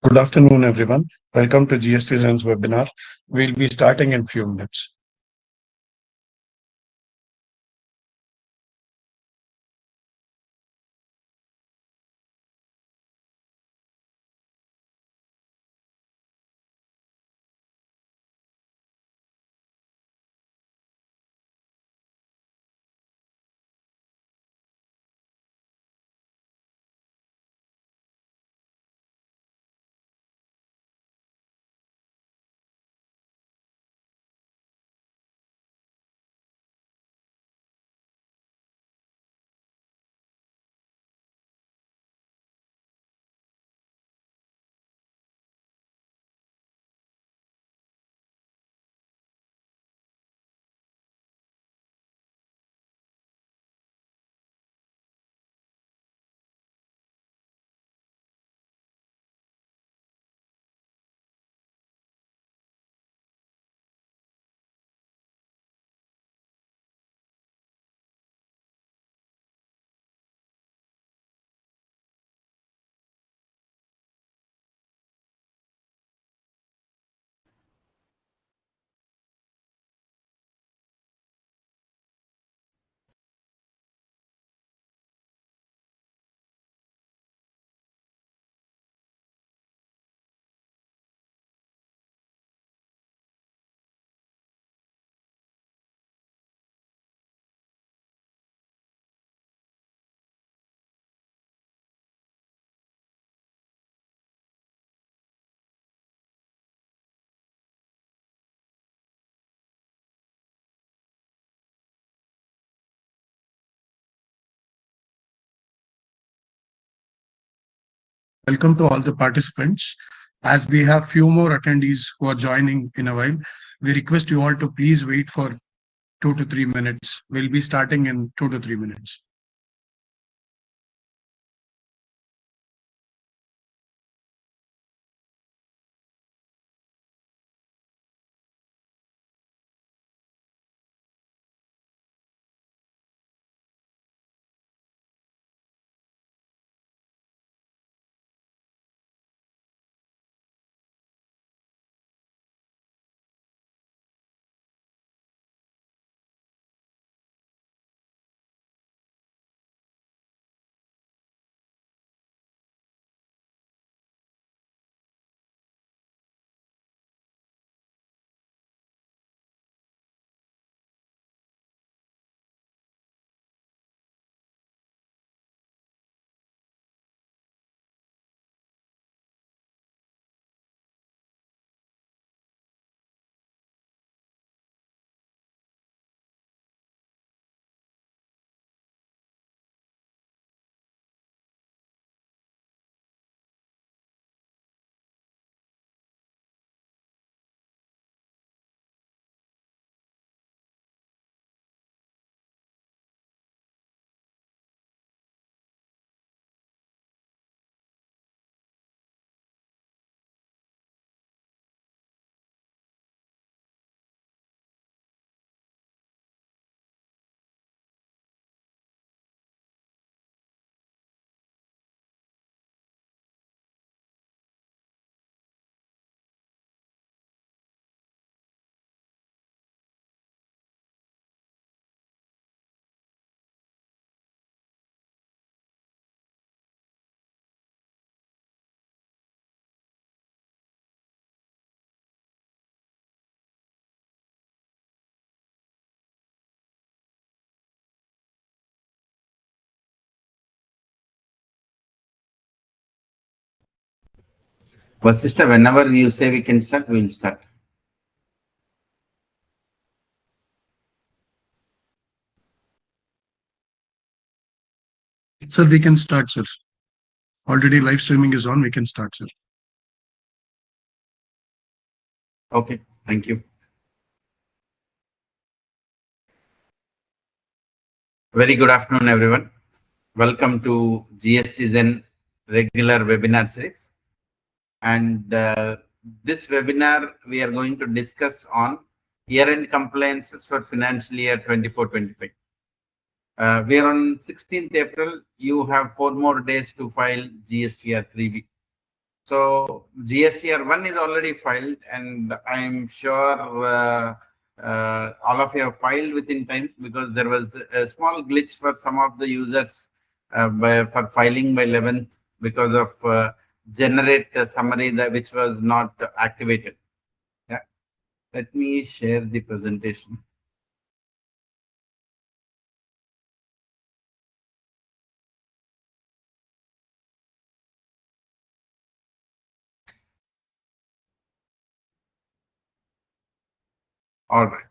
Good afternoon, everyone. Welcome to GST Zen's webinar. We'll be starting in few minutes. Welcome to all the participants. As we have few more attendees who are joining in a while, we request you all to please wait for 2 to 3 minutes. We'll be starting in 2 to 3 minutes. But sister, whenever you say we can start, we will start. Sir, we can start, sir. Already live streaming is on. We can start, sir. Okay, thank you. Very good afternoon, everyone. Welcome to GST Zen regular webinar series. And this webinar, we are going to discuss on year-end compliances for financial year 24-25. We are on 16th April. You have 4 more days to file GSTR 3B. So GSTR1 is already filed, and I'm sure all of you have filed within time, because there was a small glitch for some of the users for filing by 11th because of generate summary that which was not activated. Yeah. Let me share the presentation. All right.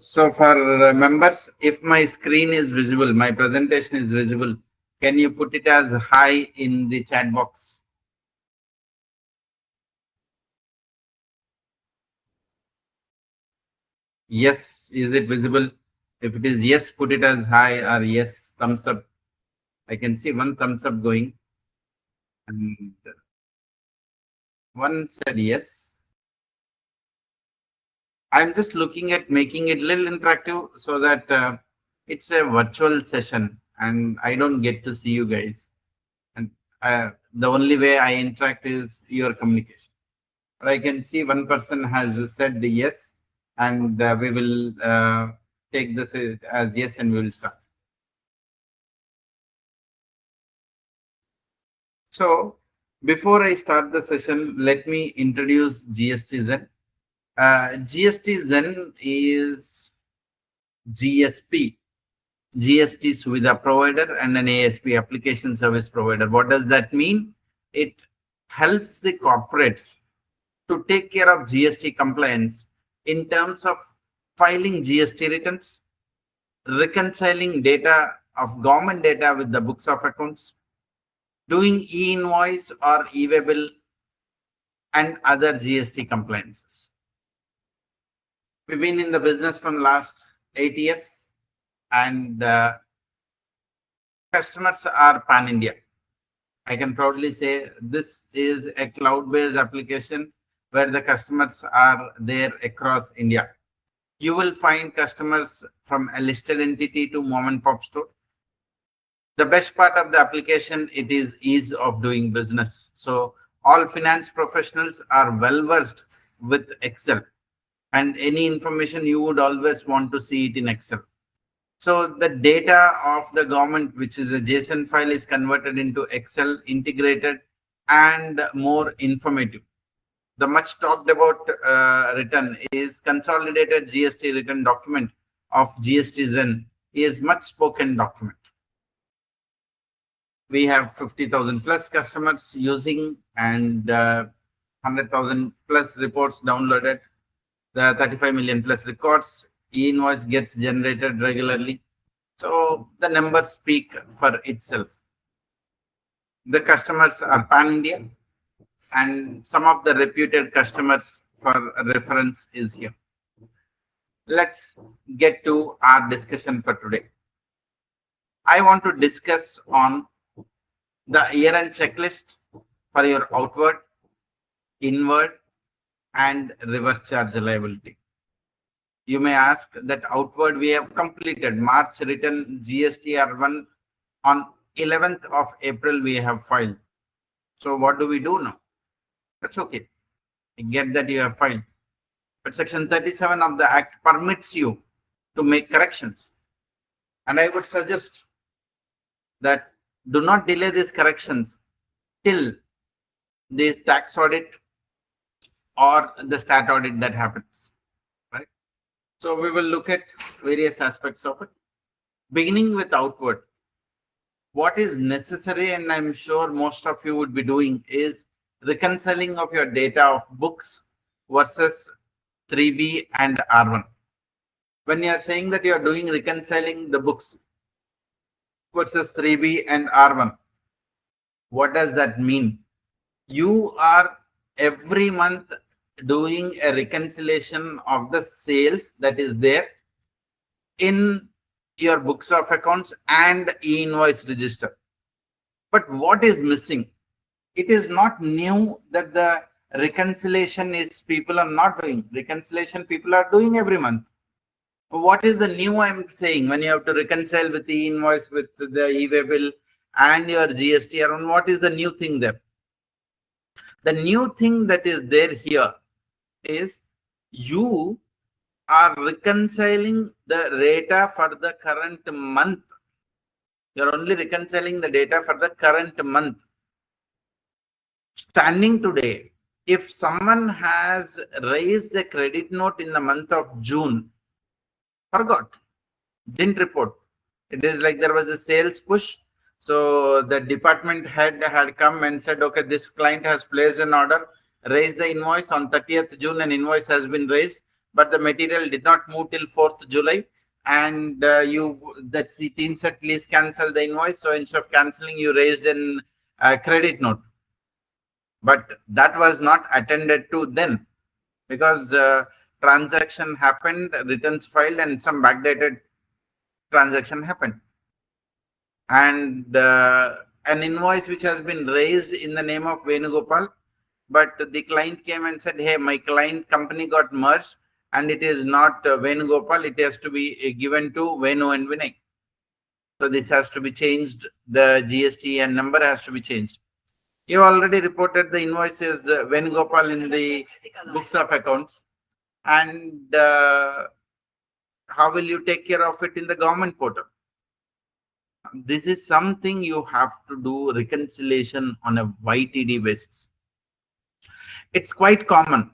So for members, if my screen is visible, my presentation is visible, can you put it as high in the chat box? Yes, is it visible? If it is yes, put it as high, or yes, thumbs up. I can see one thumbs up going, and one said yes. I'm just looking at making it a little interactive so that it's a virtual session and I don't get to see you guys. And the only way I interact is your communication. But I can see one person has said yes, and we will take this as yes, and we will start. So before I start the session, let me introduce GST Zen. GST Zen is GSP, GST Suvidha Provider, and an ASP, Application Service Provider. What does that mean? It helps the corporates to take care of GST compliance in terms of filing GST returns, reconciling data of government data with the books of accounts, doing e-invoice or e-way bill, and other GST compliances. We've been in the business from last 8 years, and customers are pan-India. I can proudly say this is a cloud-based application where the customers are there across India. You will find customers from a listed entity to mom and pop store. The best part of the application, it is ease of doing business. So all finance professionals are well versed with Excel, and any information you would always want to see it in Excel. So the data of the government, which is a JSON file, is converted into Excel, integrated and more informative. The much talked about return is consolidated GST return document of GST Zen is much spoken document. We have 50,000 plus customers using, and 100,000 plus reports downloaded, the 35 million plus records, e-invoice gets generated regularly. So the numbers speak for itself. The customers are pan-India, and some of the reputed customers for reference is here. Let's get to our discussion for today. I want to discuss on the year-end checklist for your outward, inward, and reverse charge liability. You may ask that outward we have completed March return GSTR1 on 11th of April we have filed. So what do we do now? That's okay. I get that you have filed. But section 37 of the Act permits you to make corrections. And I would suggest that do not delay these corrections till the tax audit or the stat audit that happens. Right? So we will look at various aspects of it. Beginning with outward. What is necessary, and I'm sure most of you would be doing, is reconciling of your data of books versus 3B and R1. When you are saying that you are doing reconciling the books versus 3B and R1, what does that mean? You are every month doing a reconciliation of the sales that is there in your books of accounts and e-invoice register. But what is missing? It is not new that the reconciliation is people are not doing. Reconciliation people are doing every month. What is the new I'm saying when you have to reconcile with the invoice, with the e-way bill and your GST around? What is the new thing there? The new thing that is there here is you are reconciling the data for the current month. You're only reconciling the data for the current month. Standing today, if someone has raised a credit note in the month of June, forgot, didn't report. It is like there was a sales push. So the department head had come and said, okay, this client has placed an order, raised the invoice on 30th June, an invoice has been raised, but the material did not move till 4th July. And the team said, please cancel the invoice. So instead of canceling, you raised an credit note. But that was not attended to then, because transaction happened, returns filed, and some backdated transaction happened. And an invoice which has been raised in the name of Venugopal, but the client came and said, hey, my client company got merged and it is not Venugopal, it has to be given to Venu and Vinay. So this has to be changed, the GST and number has to be changed. You already reported the invoice as Venugopal in the books of accounts, and how will you take care of it in the government portal? This is something you have to do reconciliation on a YTD basis. It's quite common.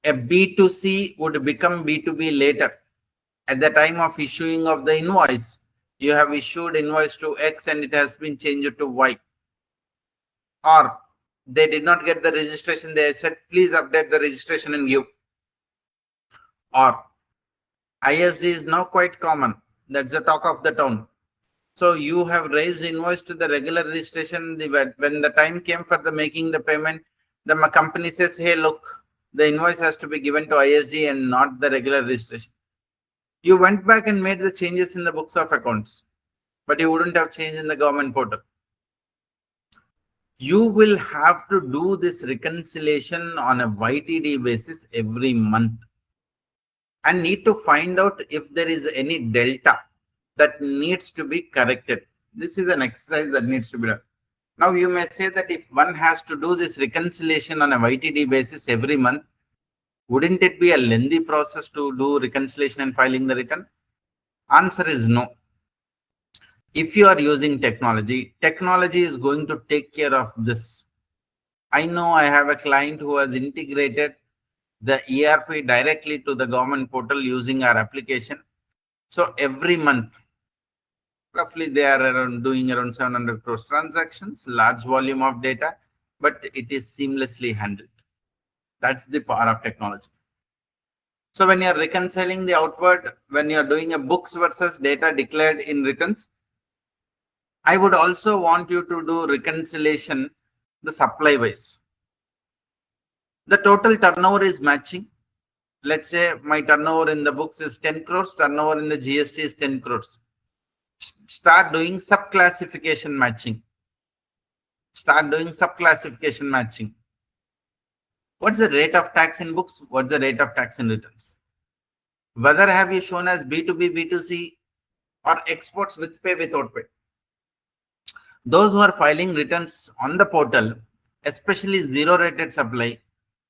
A B2C would become B2B later. At the time of issuing of the invoice, you have issued invoice to X and it has been changed to Y. Or they did not get the registration, they said, please update the registration and give. Or ISD is now quite common. That's the talk of the town. So you have raised invoice to the regular registration. When the time came for the making the payment, the company says, hey, look, the invoice has to be given to ISD and not the regular registration. You went back and made the changes in the books of accounts, but you wouldn't have changed in the government portal. You will have to do this reconciliation on a YTD basis every month and need to find out if there is any delta that needs to be corrected. This is an exercise that needs to be done. Now you may say that if one has to do this reconciliation on a YTD basis every month, wouldn't it be a lengthy process to do reconciliation and filing the return? Answer is no. If you are using technology, technology is going to take care of this. I know I have a client who has integrated the ERP directly to the government portal using our application. So every month, roughly they are doing around 700 crores transactions, large volume of data, but it is seamlessly handled. That's the power of technology. So when you're reconciling the outward, when you're doing a books versus data declared in returns, I would also want you to do reconciliation the supply wise. The total turnover is matching. Let's say my turnover in the books is 10 crores, turnover in the GST is 10 crores. Start doing sub-classification matching. Start doing sub-classification matching. What's the rate of tax in books? What's the rate of tax in returns? Whether have you shown as B2B, B2C or exports with pay, without pay? Those who are filing returns on the portal, especially zero rated supply,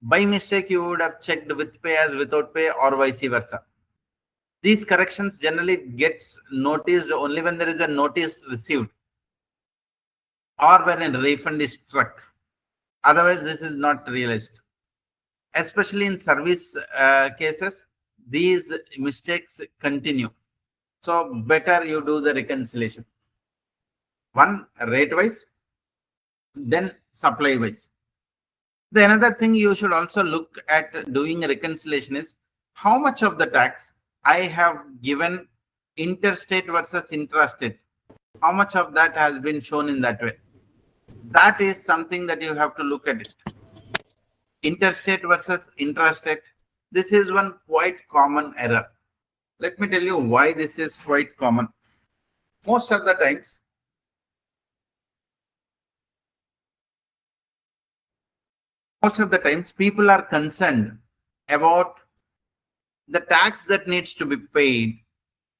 by mistake you would have checked with pay as without pay or vice versa. These corrections generally gets noticed only when there is a notice received or when a refund is struck. Otherwise, this is not realized. Especially in service cases, these mistakes continue. So better you do the reconciliation. One, rate wise, then supply wise. The another thing you should also look at doing a reconciliation is how much of the tax I have given interstate versus intrastate. How much of that has been shown in that way? That is something that you have to look at it. Interstate versus intrastate. This is one quite common error. Let me tell you why this is quite common. Most of the times people are concerned about the tax that needs to be paid.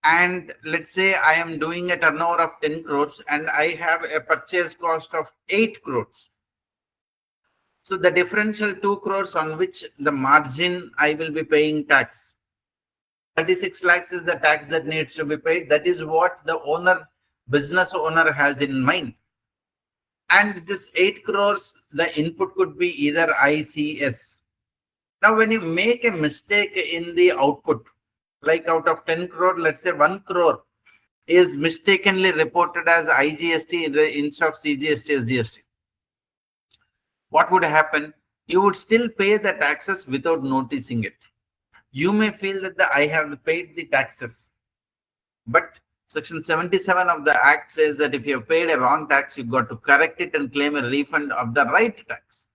And let's say I am doing a turnover of 10 crores and I have a purchase cost of 8 crores. So the differential 2 crores on which the margin I will be paying tax. 36 lakhs is the tax that needs to be paid. That is what the business owner has in mind. And this 8 crores, the input could be either ICS. Now, when you make a mistake in the output, like out of 10 crore, let's say 1 crore is mistakenly reported as IGST instead of CGST as GST. What would happen? You would still pay the taxes without noticing it. You may feel that I have paid the taxes, but Section 77 of the Act says that if you have paid a wrong tax, you've got to correct it and claim a refund of the right tax.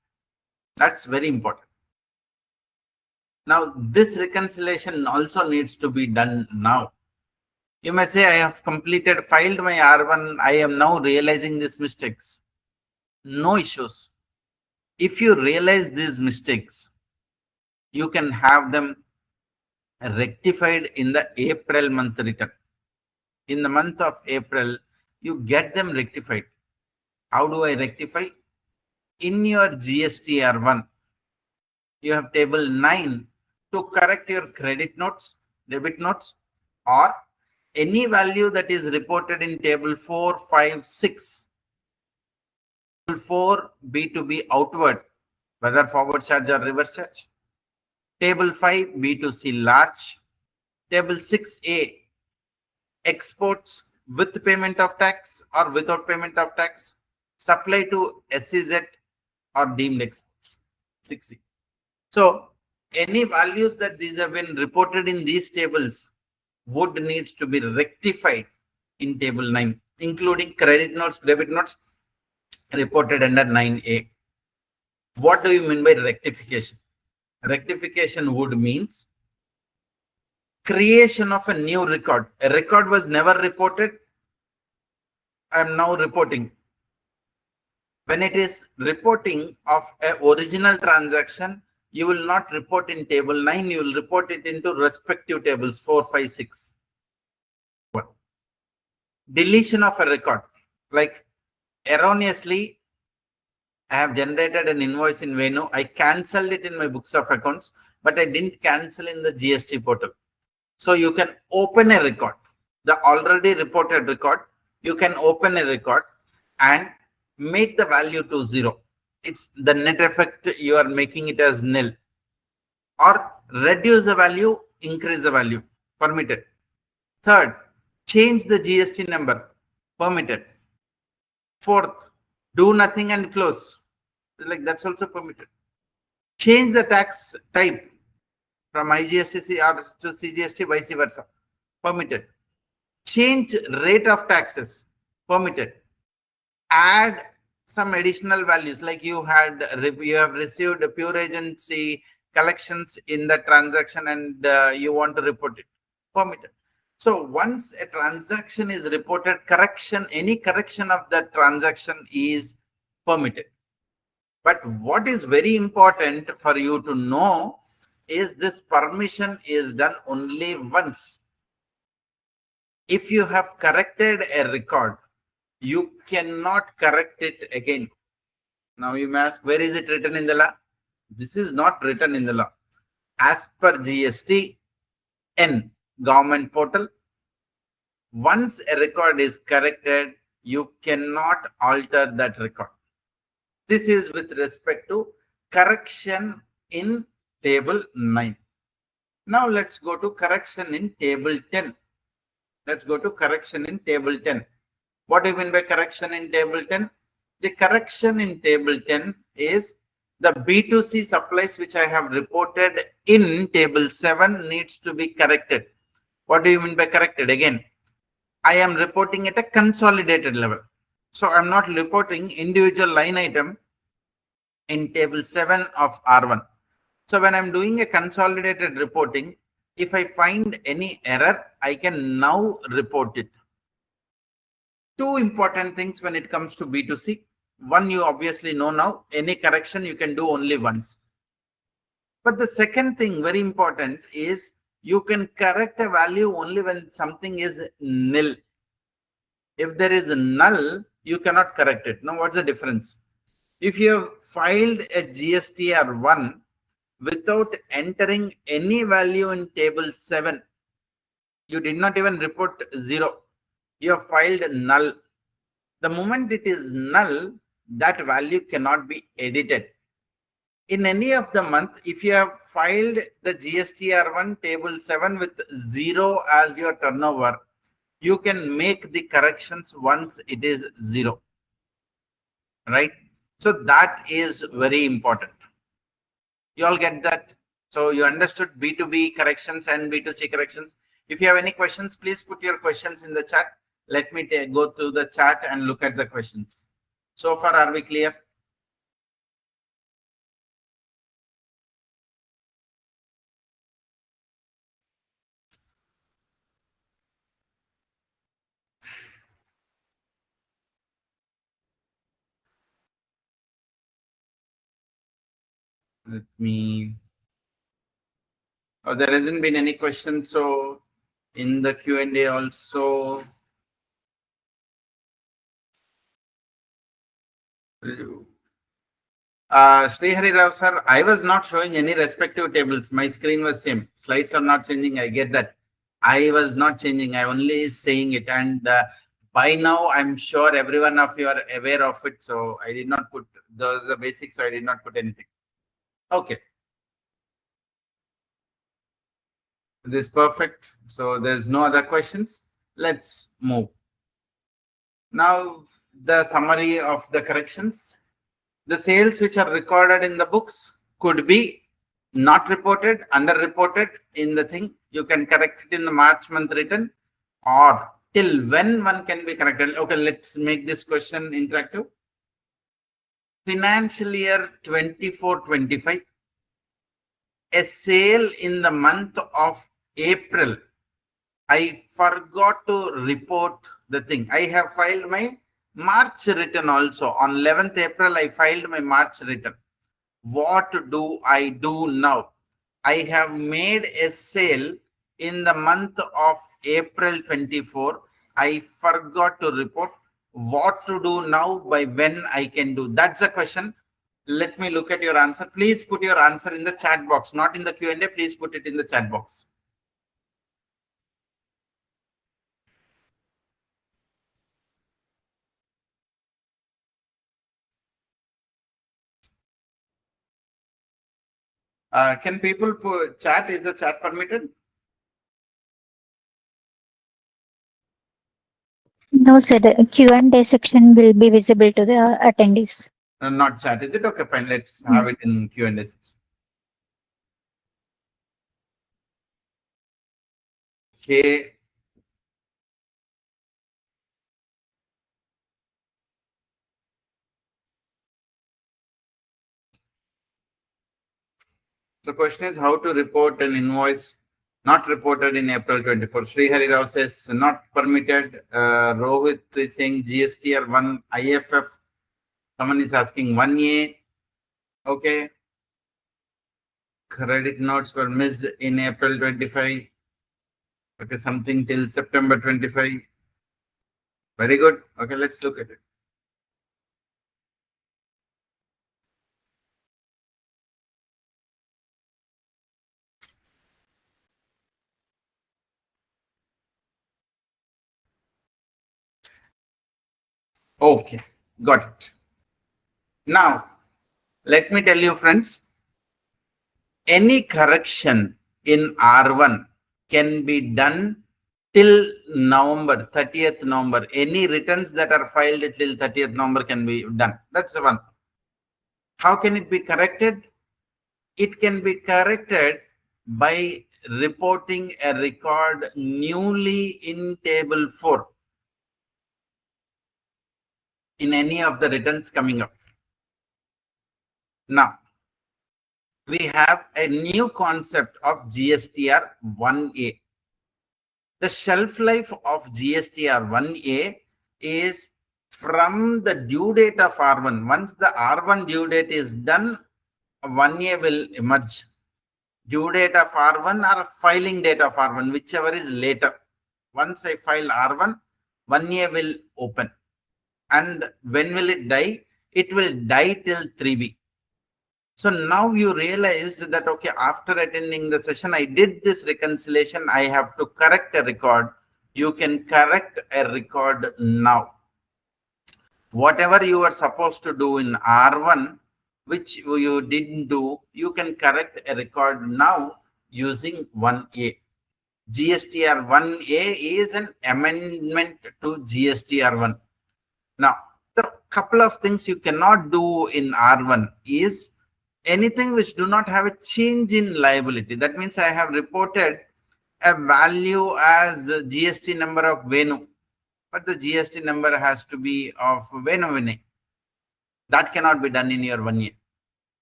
That's very important. Now, this reconciliation also needs to be done now. You may say, I have filed my R1, I am now realizing these mistakes. No issues. If you realize these mistakes, you can have them rectified in the April month return. In the month of April, you get them rectified. How do I rectify? In your GST R1, you have table 9 to correct your credit notes, debit notes, or any value that is reported in table 4, 5, 6. Table 4, B2B outward, whether forward charge or reverse charge. Table 5, B2C large. Table 6A, exports with payment of tax or without payment of tax, supply to SEZ or deemed exports. 6C. So, any values that these have been reported in these tables would need to be rectified in table 9, including credit notes, debit notes reported under 9A. What do you mean by rectification? Rectification would means creation of a new record. A record was never reported. I am now reporting. When it is reporting of an original transaction, you will not report in table 9, you will report it into respective tables 4, 5, 6. Deletion of a record, like erroneously, I have generated an invoice in Venu. I cancelled it in my books of accounts, but I didn't cancel in the GST portal. So you can open a record, the already reported record. You can open a record and make the value to 0. It's the net effect, you are making it as nil. Or reduce the value, increase the value, permitted. Third, change the GST number, permitted. Fourth, do nothing and close, like that's also permitted. Change the tax type from IGST or to CGST, vice versa, permitted. Change rate of taxes, permitted. Add some additional values, like you have received a pure agency collections in the transaction and you want to report it, permitted. So once a transaction is reported, any correction of that transaction is permitted. But what is very important for you to know is this permission is done only once. If you have corrected a record, you cannot correct it again. Now you may ask, where is it written in the law? This is not written in the law. As per GST N government portal, once a record is corrected, you cannot alter that record. This is with respect to correction in table 9. Now let's go to correction in table 10. Let's go to correction in table 10. What do you mean by correction in table 10? The correction in table 10 is the B2C supplies which I have reported in table 7 needs to be corrected. What do you mean by corrected? Again, I am reporting at a consolidated level. So I'm not reporting individual line item in table 7 of R1. So when I'm doing a consolidated reporting, if I find any error, I can now report it. Two important things when it comes to B2C. One, you obviously know now, any correction you can do only once. But the second thing, very important, is You can correct a value only when something is nil. If there is a null, you cannot correct it. Now, what's the difference? If you have filed a GSTR1 without entering any value in table 7, you did not even report 0. You have filed null. The moment it is null, that value cannot be edited. In any of the month, if you have filed the GSTR1 table 7 with 0 as your turnover, you can make the corrections once it is 0. Right? So that is very important. You all get that? So you understood B2B corrections and B2C corrections. If you have any questions, please put your questions in the chat. Let me go through the chat and look at the questions. So far, are we clear? Let me. Oh, there hasn't been any questions. So in the Q&A also. Srihari Rao sir, I was not showing any respective tables. My screen was same. Slides are not changing. I get that. I was not changing. I only saying it. And by now, I'm sure every one of you are aware of it. So I did not put the basics. So I did not put anything. Okay. This is perfect. So there's no other questions. Let's move. Now, the summary of the corrections. The sales which are recorded in the books could be not reported, underreported in the thing. You can correct it in the March month return, or till when one can be corrected. Okay, let's make this question interactive. Financial year 24-25, a sale in the month of April. I forgot to report the thing. I have filed my March return also. On 11th April, I filed my March return. What do I do now? I have made a sale in the month of April 24. I forgot to report. What to do now, by when I can do? That's the question. Let me look at your answer. Please put your answer in the chat box, not in the Q&A. Please put it in the chat box. Can people put chat? Is the chat permitted? No, sir. The Q&A section will be visible to the attendees. Not chat. Is it okay? Fine. Let's have it in Q&A section. Okay. The question is how to report an invoice not reported in April 24. Srihari Rao says not permitted. Rohit is saying GST or 1 IFF. Someone is asking 1A. Okay. Credit notes were missed in April 25. Okay, something till September 25. Very good. Okay, let's look at it. Okay, got it. Now, let me tell you, friends, any correction in R1 can be done till November, 30th November. Any returns that are filed till 30th November can be done. That's the one. How can it be corrected? It can be corrected by reporting a record newly in table 4 in any of the returns coming up. Now, we have a new concept of GSTR 1A. The shelf life of GSTR 1A is from the due date of R1. Once the R1 due date is done, 1A will emerge. due date of R1 or filing date of R1, whichever is later. Once I file R1, 1A will open. And when will it die? It will die till 3B. So now you realized that, okay, after attending the session, I did this reconciliation. I have to correct a record. You can correct a record now. Whatever you were supposed to do in R1, which you didn't do, you can correct a record now using 1A. GSTR 1A is an amendment to GSTR 1. Now, the couple of things you cannot do in R1 is anything which do not have a change in liability. That means I have reported a value as GST number of Venu, but the GST number has to be of Venu Vinay. That cannot be done in your 1A.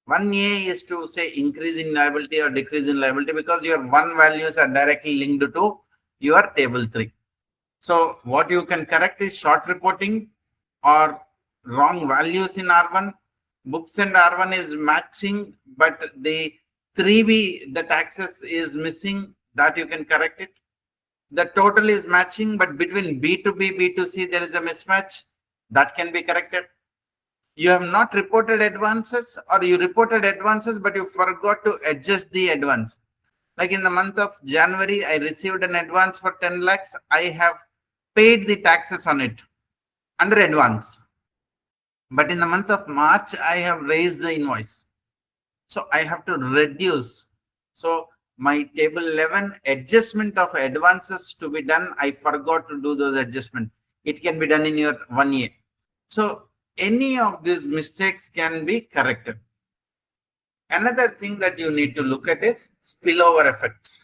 1A is to say increase in liability or decrease in liability because your 1 values are directly linked to your table 3. So what you can correct is short reporting or wrong values in R1. Books and R1 is matching, but the 3B, the taxes is missing, that you can correct it. The total is matching, but between B to B, B to C, there is a mismatch. That can be corrected. You have not reported advances, or you reported advances, but you forgot to adjust the advance. Like in the month of January, I received an advance for 10 lakhs. I have paid the taxes on it under advance. But in the month of March, I have raised the invoice. So I have to reduce. So my table 11 adjustment of advances to be done, I forgot to do those adjustments. It can be done in your 1A. So any of these mistakes can be corrected. Another thing that you need to look at is spillover effects.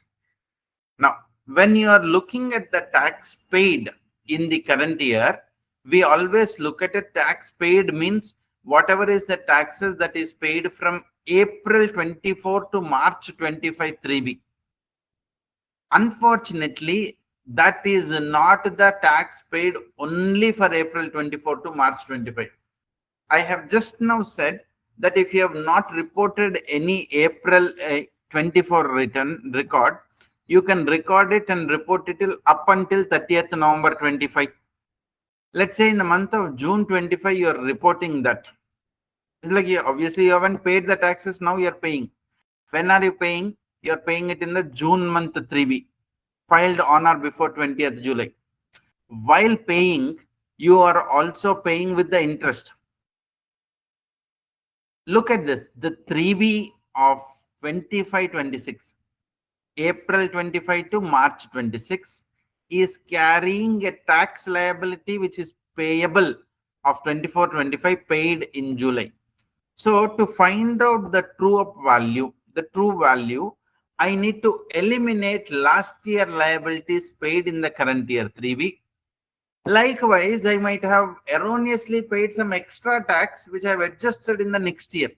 Now, when you are looking at the tax paid in the current year, we always look at a tax paid means whatever is the taxes that is paid from April 24 to March 25 3B. Unfortunately, that is not the tax paid only for April 24 to March 25. I have just now said that if you have not reported any April 24 return record, you can record it and report it till up until 30th November 25. Let's say in the month of June 25, you are reporting that. It's like obviously you haven't paid the taxes, now you're paying. When are you paying? You're paying it in the June month 3B, filed on or before 20th July. While paying, you are also paying with the interest. Look at this, the 3B of 25-26, April 25 to March 26 is carrying a tax liability which is payable of 24-25 paid in July. So to find out the true value, I need to eliminate last year liabilities paid in the current year 3B. Likewise, I might have erroneously paid some extra tax which I have adjusted in the next year.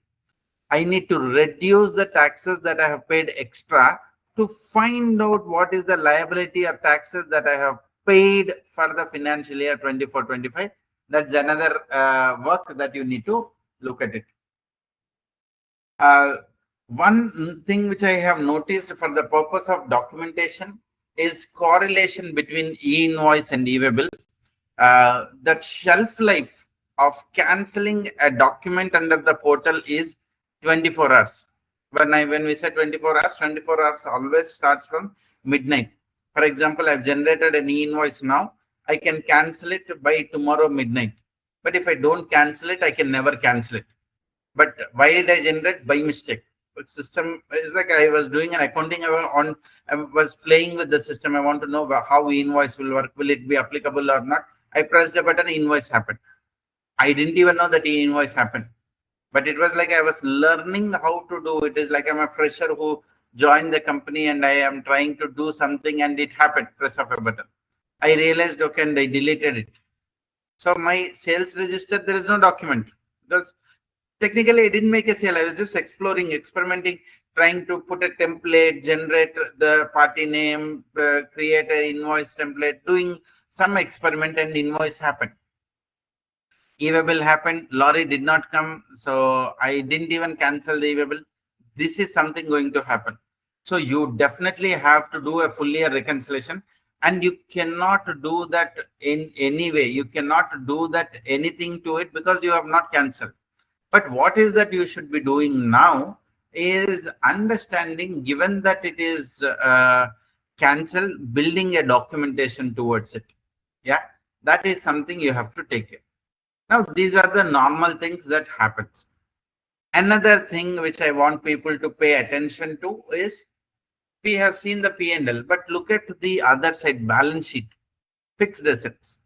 I need to reduce the taxes that I have paid extra to find out what is the liability or taxes that I have paid for the financial year 24-25. That's another work that you need to look at it. One thing which I have noticed for the purpose of documentation is correlation between e-invoice and e-waybill. That shelf life of cancelling a document under the portal is 24 hours. When we say 24 hours always starts from midnight. For example, I've generated an e-invoice now. I can cancel it by tomorrow midnight. But if I don't cancel it, I can never cancel it. But why did I generate? By mistake. The system is like I was doing an accounting I was playing with the system. I want to know how invoice will work. Will it be applicable or not? I pressed a button, invoice happened. I didn't even know that invoice happened. But it was like I was learning how to do it. Is like I'm a fresher who joined the company and I am trying to do something and it happened. Press of a button. I realized, okay, and I deleted it. So my sales register, there is no document because technically I didn't make a sale. I was just exploring, experimenting, trying to put a template, generate the party name, create an invoice template, doing some experiment, and invoice happened. E-waybill happened, lorry did not come, so I didn't even cancel the e-waybill. This is something going to happen. So you definitely have to do a full year reconciliation, and you cannot do that in any way. You cannot do that anything to it because you have not cancelled. But what is that you should be doing now is understanding, given that it is cancelled, building a documentation towards it. Yeah, that is something you have to take care. Now, these are the normal things that happens. Another thing which I want people to pay attention to is, we have seen the P&L, but look at the other side, balance sheet, fixed assets.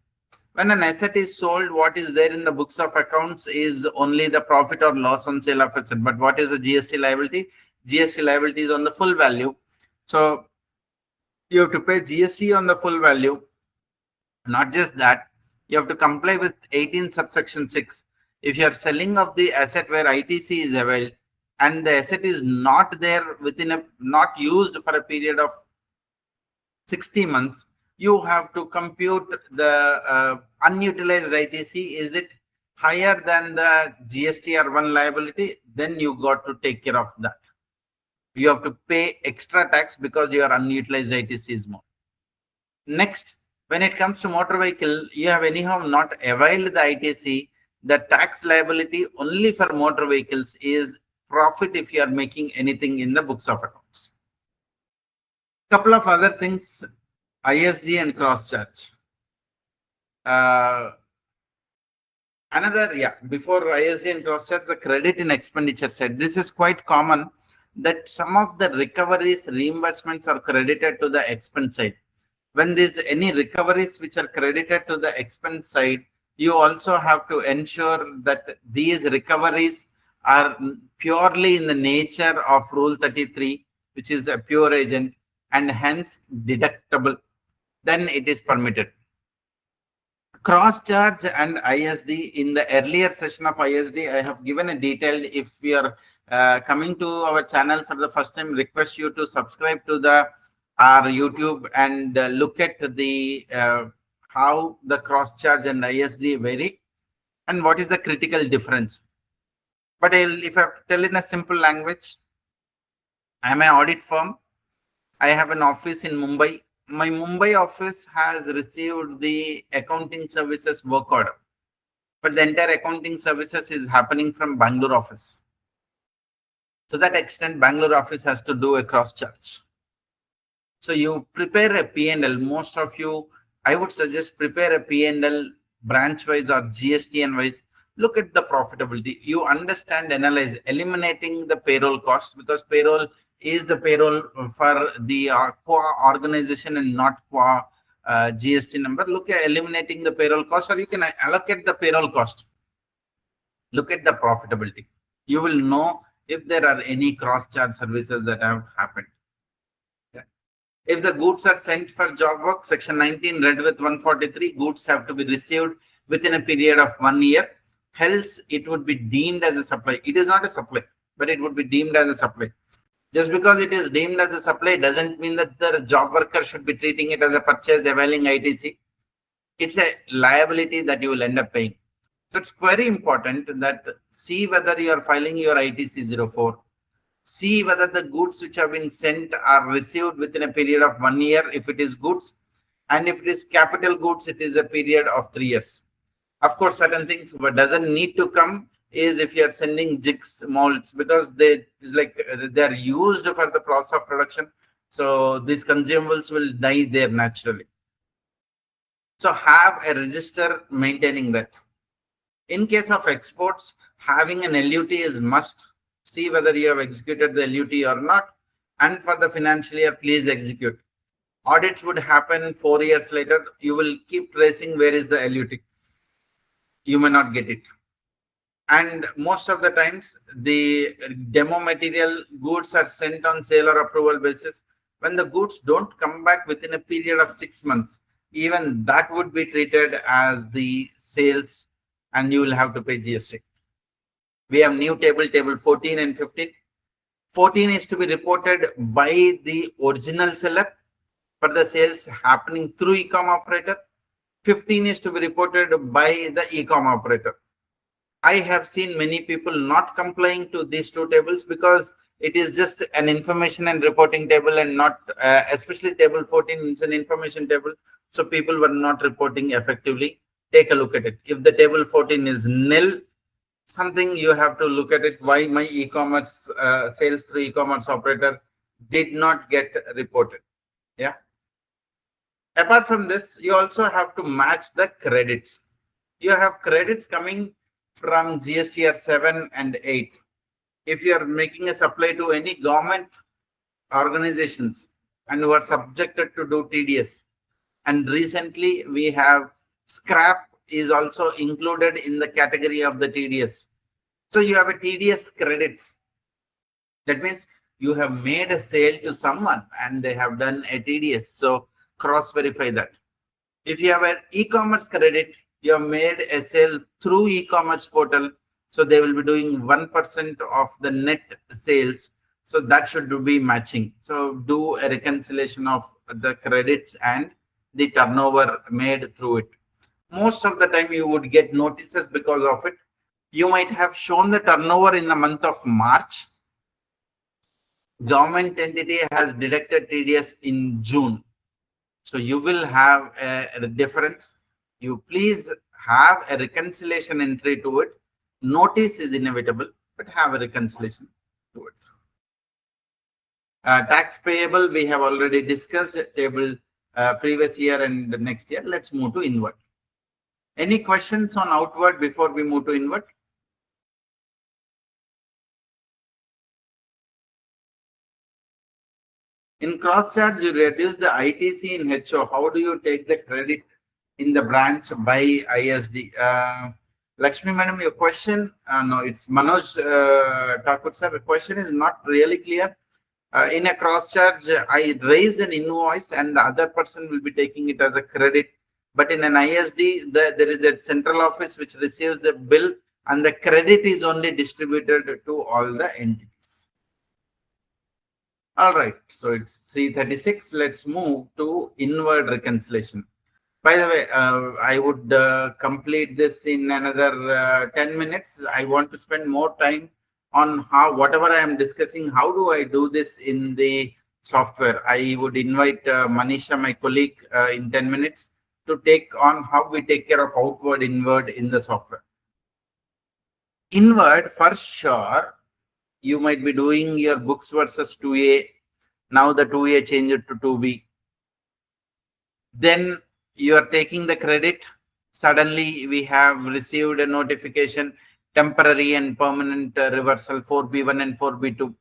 When an asset is sold, what is there in the books of accounts is only the profit or loss on sale of asset. But what is the GST liability? GST liability is on the full value. So you have to pay GST on the full value. Not just that, you have to comply with 18 subsection 6. If you are selling of the asset where ITC is available and the asset is not there not used for a period of 60 months, you have to compute the unutilized ITC. Is it higher than the GST or one liability? Then you got to take care of that. You have to pay extra tax because your unutilized ITC is more. Next, when it comes to motor vehicle, you have anyhow not availed the ITC. The tax liability only for motor vehicles is profit if you are making anything in the books of accounts. Couple of other things, ISD and cross charge. Before ISD and cross charge, the credit in expenditure side. This is quite common that some of the recoveries, reimbursements are credited to the expense side. When there's any recoveries which are credited to the expense side, you also have to ensure that these recoveries are purely in the nature of Rule 33, which is a pure agent and hence deductible. Then it is permitted. Cross charge and ISD. In the earlier session of ISD, I have given a detail. If we are coming to our channel for the first time, request you to subscribe to our YouTube and look at the how the cross charge and ISD vary and what is the critical difference. But if I tell in a simple language, I am an audit firm. I have an office in Mumbai. My Mumbai office has received the accounting services work order, but the entire accounting services is happening from Bangalore office. To that extent, Bangalore office has to do a cross charge. So you prepare a P&L. Most of you, I would suggest, prepare a P&L branch wise or GSTN wise. Look at the profitability. You understand, analyze, eliminating the payroll costs, because payroll is the payroll for the organization and not GST number. Look at eliminating the payroll cost, or you can allocate the payroll cost. Look at the profitability. You will know if there are any cross charge services that have happened. If the goods are sent for job work, section 19 read with 143, goods have to be received within a period of 1 year. Else it would be deemed as a supply. It is not a supply, but it would be deemed as a supply. Just because it is deemed as a supply doesn't mean that the job worker should be treating it as a purchase availing ITC. It's a liability that you will end up paying. So it's very important that see whether you are filing your ITC 04. See whether the goods which have been sent are received within a period of 1 year if it is goods, and if it is capital goods, it is a period of 3 years. Of course, certain things what doesn't need to come is if you are sending jigs, molds, because they are used for the process of production. So these consumables will die there naturally. So have a register maintaining that. In case of exports, having an LUT is must. See whether you have executed the LUT or not. And for the financial year, please execute. Audits would happen 4 years later. You will keep tracing where is the LUT. You may not get it. And most of the times, the demo material goods are sent on sale or approval basis. When the goods don't come back within a period of 6 months, even that would be treated as the sales and you will have to pay GST. We have new table 14 and 15. 14 is to be reported by the original seller for the sales happening through e-com operator. 15 is to be reported by the e-com operator. I have seen many people not complying to these two tables because it is just an information and reporting table, and not especially table 14 is an information table, so people were not reporting effectively. Take a look at it. If the table 14 is nil, something you have to look at it, why my e-commerce sales through e-commerce operator did not get reported. Yeah. Apart from this, you also have to match the credits. You have credits coming from GSTR 7 and 8. If you are making a supply to any government organizations and who are subjected to do TDS, and recently we have scrap is also included in the category of the TDS. So you have a TDS credits. That means you have made a sale to someone and they have done a TDS. So cross verify that. If you have an e-commerce credit, you have made a sale through e-commerce portal, so they will be doing 1% of the net sales. So that should be matching. So do a reconciliation of the credits and the turnover made through it. Most of the time you would get notices because of it. You might have shown the turnover in the month of March. Government entity has deducted TDS in June. So you will have a difference. You please have a reconciliation entry to it. Notice is inevitable, but have a reconciliation to it. Tax payable, we have already discussed table previous year and the next year. Let's move to inward. Any questions on outward before we move to inward? In cross charge, you reduce the ITC in HO. How do you take the credit in the branch by ISD? Lakshmi madam, your question, no, it's Manoj Thakur sir. The question is not really clear. In a cross charge, I raise an invoice and the other person will be taking it as a credit. But in an ISD, there is a central office which receives the bill and the credit is only distributed to all the entities. All right, so it's 3:36. Let's move to inward reconciliation. By the way, I would complete this in another 10 minutes. I want to spend more time on how whatever I am discussing, how do I do this in the software. I would invite Manisha, my colleague, in 10 minutes to take on how we take care of outward, inward in the software. Inward, for sure, you might be doing your books versus 2A. Now the 2A changed to 2B. Then you are taking the credit. Suddenly we have received a notification, temporary and permanent reversal 4B1 and 4B2.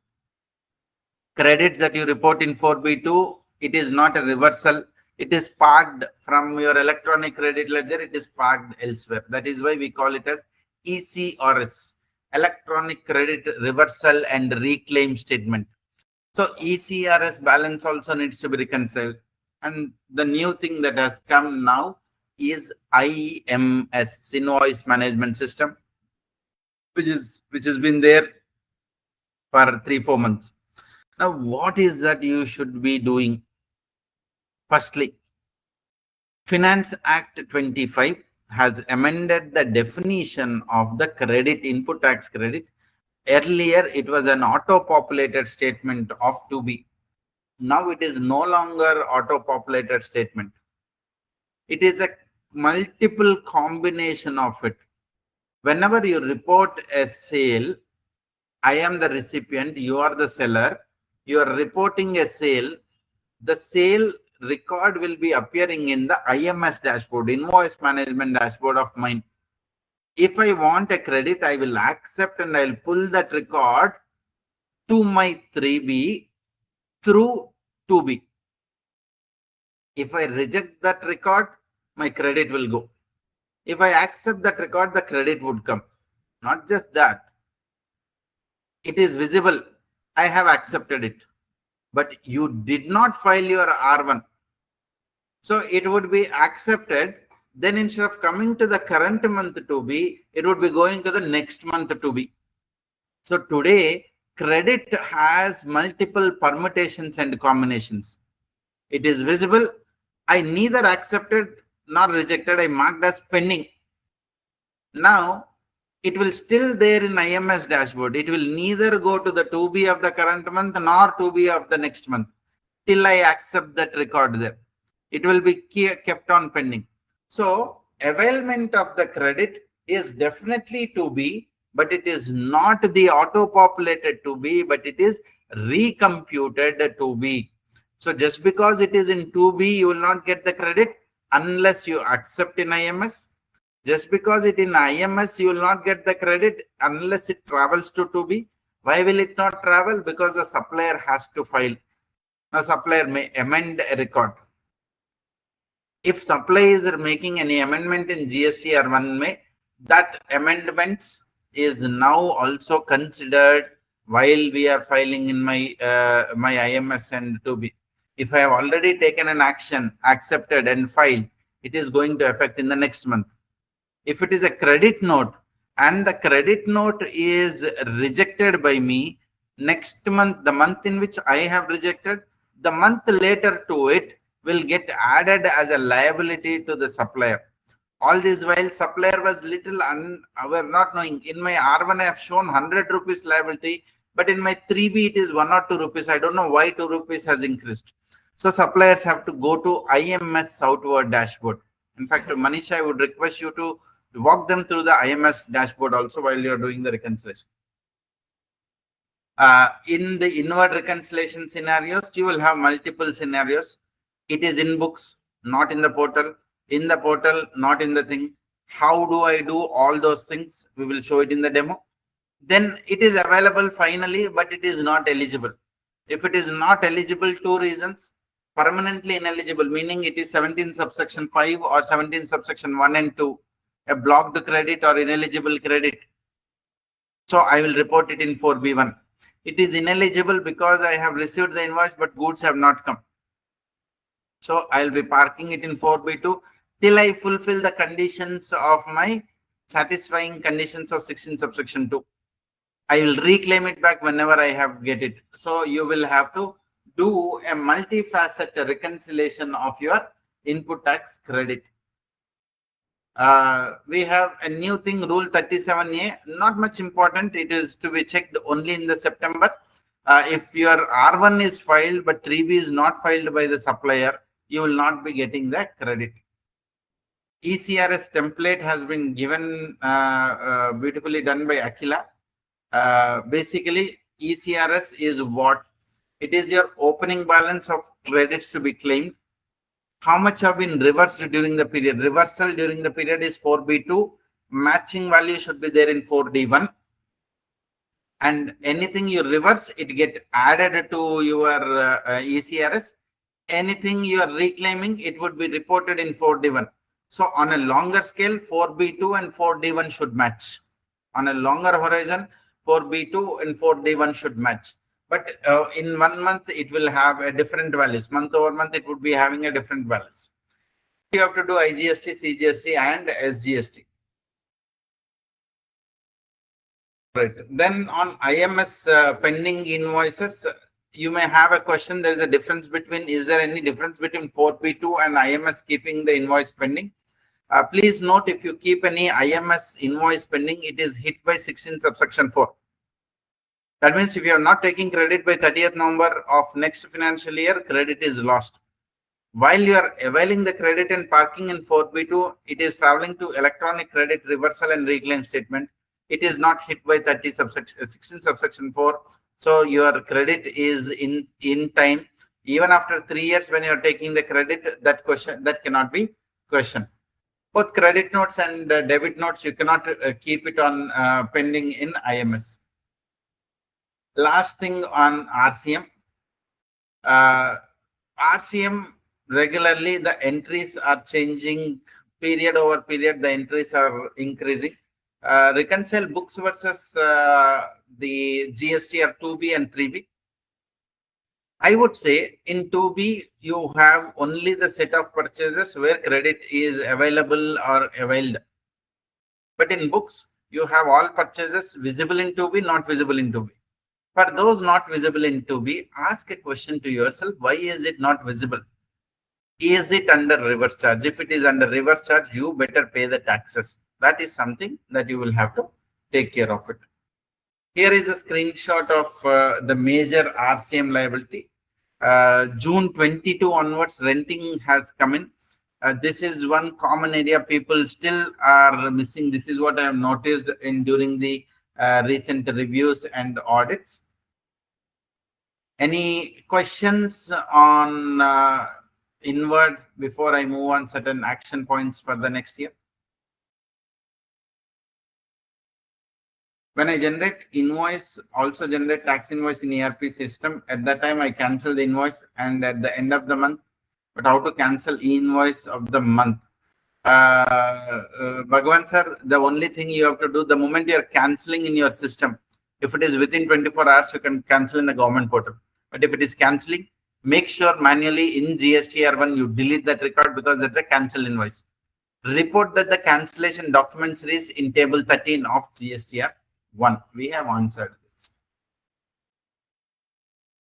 Credits that you report in 4B2, it is not a reversal. It is parked from your electronic credit ledger. It is parked elsewhere. That is why we call it as ECRS, electronic credit reversal and reclaim statement. So ECRS balance also needs to be reconciled. And the new thing that has come now is IMS, Invoice Management System, which has been there for 3-4 months. Now, what is that you should be doing? Firstly, Finance Act 25 has amended the definition of the credit, input tax credit. Earlier, it was an auto-populated statement of 2B. Now it is no longer auto-populated statement. It is a multiple combination of it. Whenever you report a sale, I am the recipient, you are the seller, you are reporting a sale, the sale record will be appearing in the IMS dashboard, Invoice Management Dashboard of mine. If I want a credit, I will accept and I'll pull that record to my 3B through 2B. If I reject that record, my credit will go. If I accept that record, the credit would come. Not just that. It is visible. I have accepted it. But you did not file your R1. So it would be accepted. Then instead of coming to the current month 2B, it would be going to the next month 2B. So today, credit has multiple permutations and combinations. It is visible. I neither accepted nor rejected. I marked as pending. Now, it will still there in IMS dashboard. It will neither go to the 2B of the current month nor 2B of the next month till I accept that record there. It will be kept on pending. So availment of the credit is definitely 2B, but it is not the auto-populated 2B, but it is recomputed 2B. So just because it is in 2B, you will not get the credit unless you accept in IMS. Just because it in IMS, you will not get the credit unless it travels to 2B. Why will it not travel? Because the supplier has to file. Now, supplier may amend a record. If supplier is making any amendment in GST or 1 May, that amendment is now also considered while we are filing in my my IMS and 2B. If I have already taken an action, accepted and filed, it is going to affect in the next month. If it is a credit note and the credit note is rejected by me, next month, the month in which I have rejected, the month later to it will get added as a liability to the supplier. All this while supplier was little we're not knowing. In my R1 I have shown 100 rupees liability, but in my 3B it is 1 or 2 rupees. I don't know why 2 rupees has increased. So suppliers have to go to IMS southward dashboard. In fact, Manish, I would request you to walk them through the IMS dashboard also while you're doing the reconciliation. In the inward reconciliation scenarios, you will have multiple scenarios. It is in books, not in the portal. In the portal, not in the thing. How do I do all those things? We will show it in the demo. Then it is available finally, but it is not eligible. If it is not eligible, 2 reasons. Permanently ineligible, meaning it is 17 subsection 5 or 17 subsection 1 and 2. A blocked credit or ineligible credit. So I will report it in 4B1. It is ineligible because I have received the invoice, but goods have not come. So I will be parking it in 4B2 till I fulfill the conditions of my satisfying conditions of 16 subsection 2. I will reclaim it back whenever I have get it. So you will have to do a multifaceted reconciliation of your input tax credit. We have a new thing, rule 37A, not much important. It is to be checked only in the September. If your R1 is filed, but 3B is not filed by the supplier, you will not be getting the credit. ECRS template has been given, beautifully done by Akila. Basically, ECRS is what? It is your opening balance of credits to be claimed. How much have been reversed during the period? Reversal during the period is 4B2. Matching value should be there in 4D1. And anything you reverse, it get added to your ECRS. Anything you are reclaiming, it would be reported in 4D1. So on a longer scale, 4B2 and 4D1 should match. On a longer horizon, 4B2 and 4D1 should match. But in 1 month, it will have a different values. Month over month, it would be having a different values. You have to do IGST, CGST, and SGST. Right. Then on IMS pending invoices, you may have a question. There is a difference between, is there any difference between 4P2 and IMS keeping the invoice pending? Please note, if you keep any IMS invoice pending, it is hit by 16 subsection 4. That means if you are not taking credit by 30th November of next financial year, credit is lost. While you are availing the credit and parking in 4B2, it is traveling to electronic credit reversal and reclaim statement. It is not hit by 16 subsection 4. So your credit is in time. Even after 3 years, when you are taking the credit, that cannot be questioned. Both credit notes and debit notes, you cannot keep it on pending in IMS. Last thing on RCM. RCM, regularly the entries are changing, period over period the entries are increasing. Reconcile books versus the GST are 2B and 3B. I would say in 2B you have only the set of purchases where credit is available or availed. But in books you have all purchases visible in 2B, not visible in 2B. For those not visible in 2B, ask a question to yourself, why is it not visible? Is it under reverse charge? If it is under reverse charge, you better pay the taxes. That is something that you will have to take care of it. Here is a screenshot of the major RCM liability. June 22 onwards, renting has come in. This is one common area people still are missing. This is what I have noticed during the recent reviews and audits. Any questions on inward before I move on certain action points for the next year? When I generate invoice, also generate tax invoice in ERP system, at that time I cancel the invoice and at the end of the month. But how to cancel invoice of the month? Bhagavan sir, the only thing you have to do, the moment you are canceling in your system, if it is within 24 hours, you can cancel in the government portal. But if it is canceling, make sure manually in GSTR1 you delete that record because that's a cancel invoice. Report that the cancellation document series in table 13 of GSTR1. We have answered this.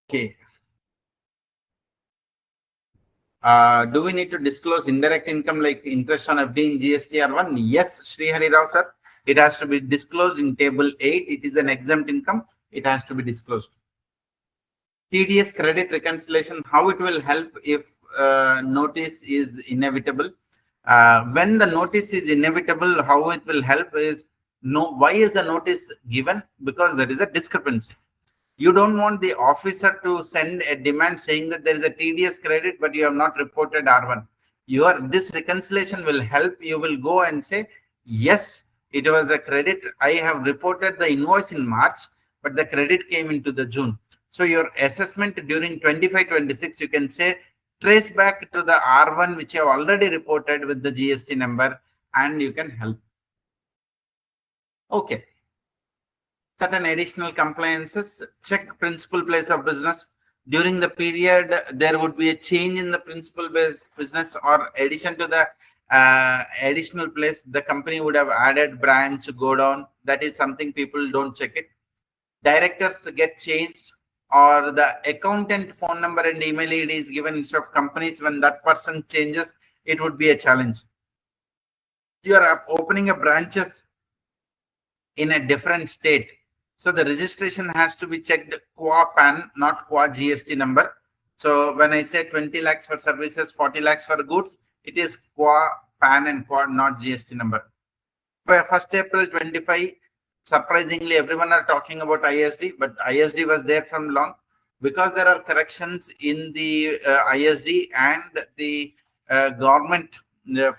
Okay. Do we need to disclose indirect income like interest on FD in GSTR1? Yes, Sri Hari Rao sir. It has to be disclosed in table 8. It is an exempt income. It has to be disclosed. TDS credit reconciliation, how it will help if notice is inevitable. When the notice is inevitable, how it will help is, why is the notice given? Because there is a discrepancy. You don't want the officer to send a demand saying that there is a TDS credit, but you have not reported R1. This reconciliation will help. You will go and say, yes, it was a credit. I have reported the invoice in March, but the credit came into the June. So your assessment during 25-26, you can say, trace back to the R1, which you have already reported with the GST number, and you can help. Okay. Certain additional compliances, check principal place of business. During the period, there would be a change in the principal business or addition to the additional place. The company would have added branch, go down. That is something people don't check it. Directors get changed, or the accountant phone number and email ID is given instead of companies. When that person changes, it would be a challenge. You are opening a branches in a different state. So the registration has to be checked qua PAN, not qua GST number. So when I say 20 lakhs for services, 40 lakhs for goods, it is qua PAN and qua not GST number. By 1st April 25, surprisingly, everyone are talking about ISD, but ISD was there from long. Because there are corrections in the ISD and the government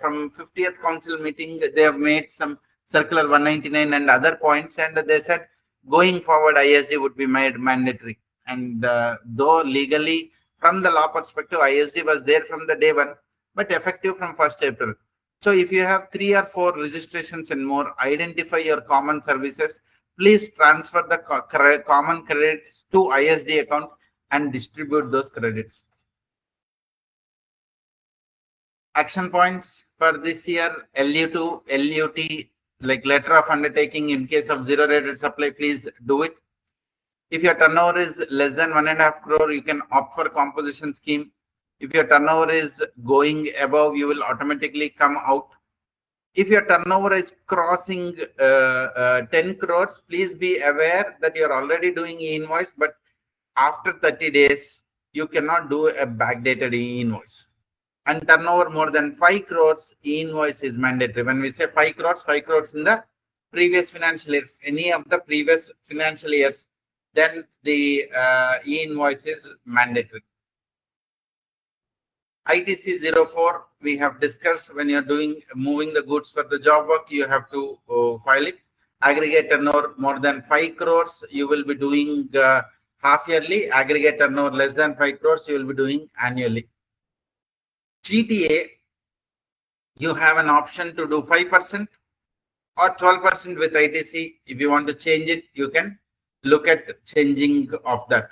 from 50th council meeting, they have made some circular 199 and other points, and they said going forward ISD would be made mandatory. And though legally from the law perspective ISD was there from the day one, but effective from 1st April. So if you have 3 or 4 registrations and more, identify your common services. Please transfer the common credits to ISD account and distribute those credits. Action points for this year: LU2, LUT, like letter of undertaking in case of zero rated supply, please do it. If your turnover is less than 1.5 crore, you can opt for composition scheme. If your turnover is going above, you will automatically come out. If your turnover is crossing 10 crores, please be aware that you're already doing e-invoice, but after 30 days, you cannot do a backdated e-invoice. And turnover more than 5 crores, e-invoice is mandatory. When we say 5 crores in the previous financial years, any of the previous financial years, then the e-invoice is mandatory. ITC 04, we have discussed. When you're moving the goods for the job work, you have to file it. Aggregate turnover more than 5 crores, you will be doing half yearly. Aggregate turnover less than 5 crores, you will be doing annually. GTA, you have an option to do 5% or 12% with ITC. If you want to change it, you can look at changing of that.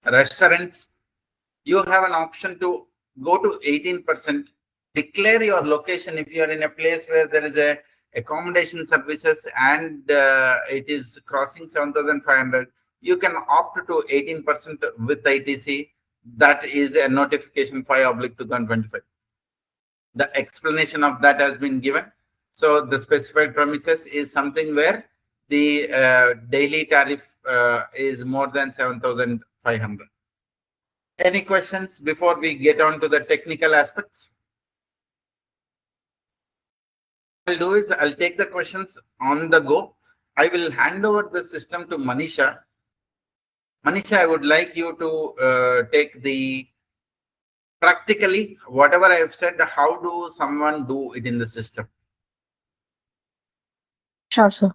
Restaurants, you have an option to go to 18%. Declare your location if you are in a place where there is a accommodation services and it is crossing 7,500. You can opt to 18% with ITC. That is a notification 5/2025. The explanation of that has been given. So the specified premises is something where the daily tariff is more than 7,500. Any questions before we get on to the technical aspects? I'll do is I'll take the questions on the go. I will hand over the system to Manisha. Manisha, I would like you to take the practically whatever I have said. How do someone do it in the system? Sure, sir.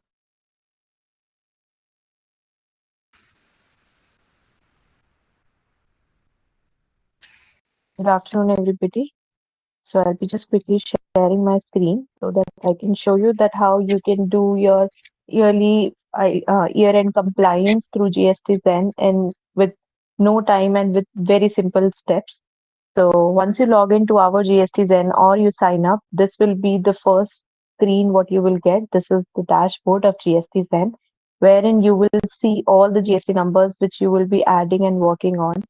Good afternoon, everybody. So I'll be just quickly sharing my screen so that I can show you that how you can do your yearly year-end compliance through GST Zen and with no time and with very simple steps. So once you log into our GST Zen or you sign up, this will be the first screen what you will get. This is the dashboard of GST Zen, wherein you will see all the GST numbers which you will be adding and working on.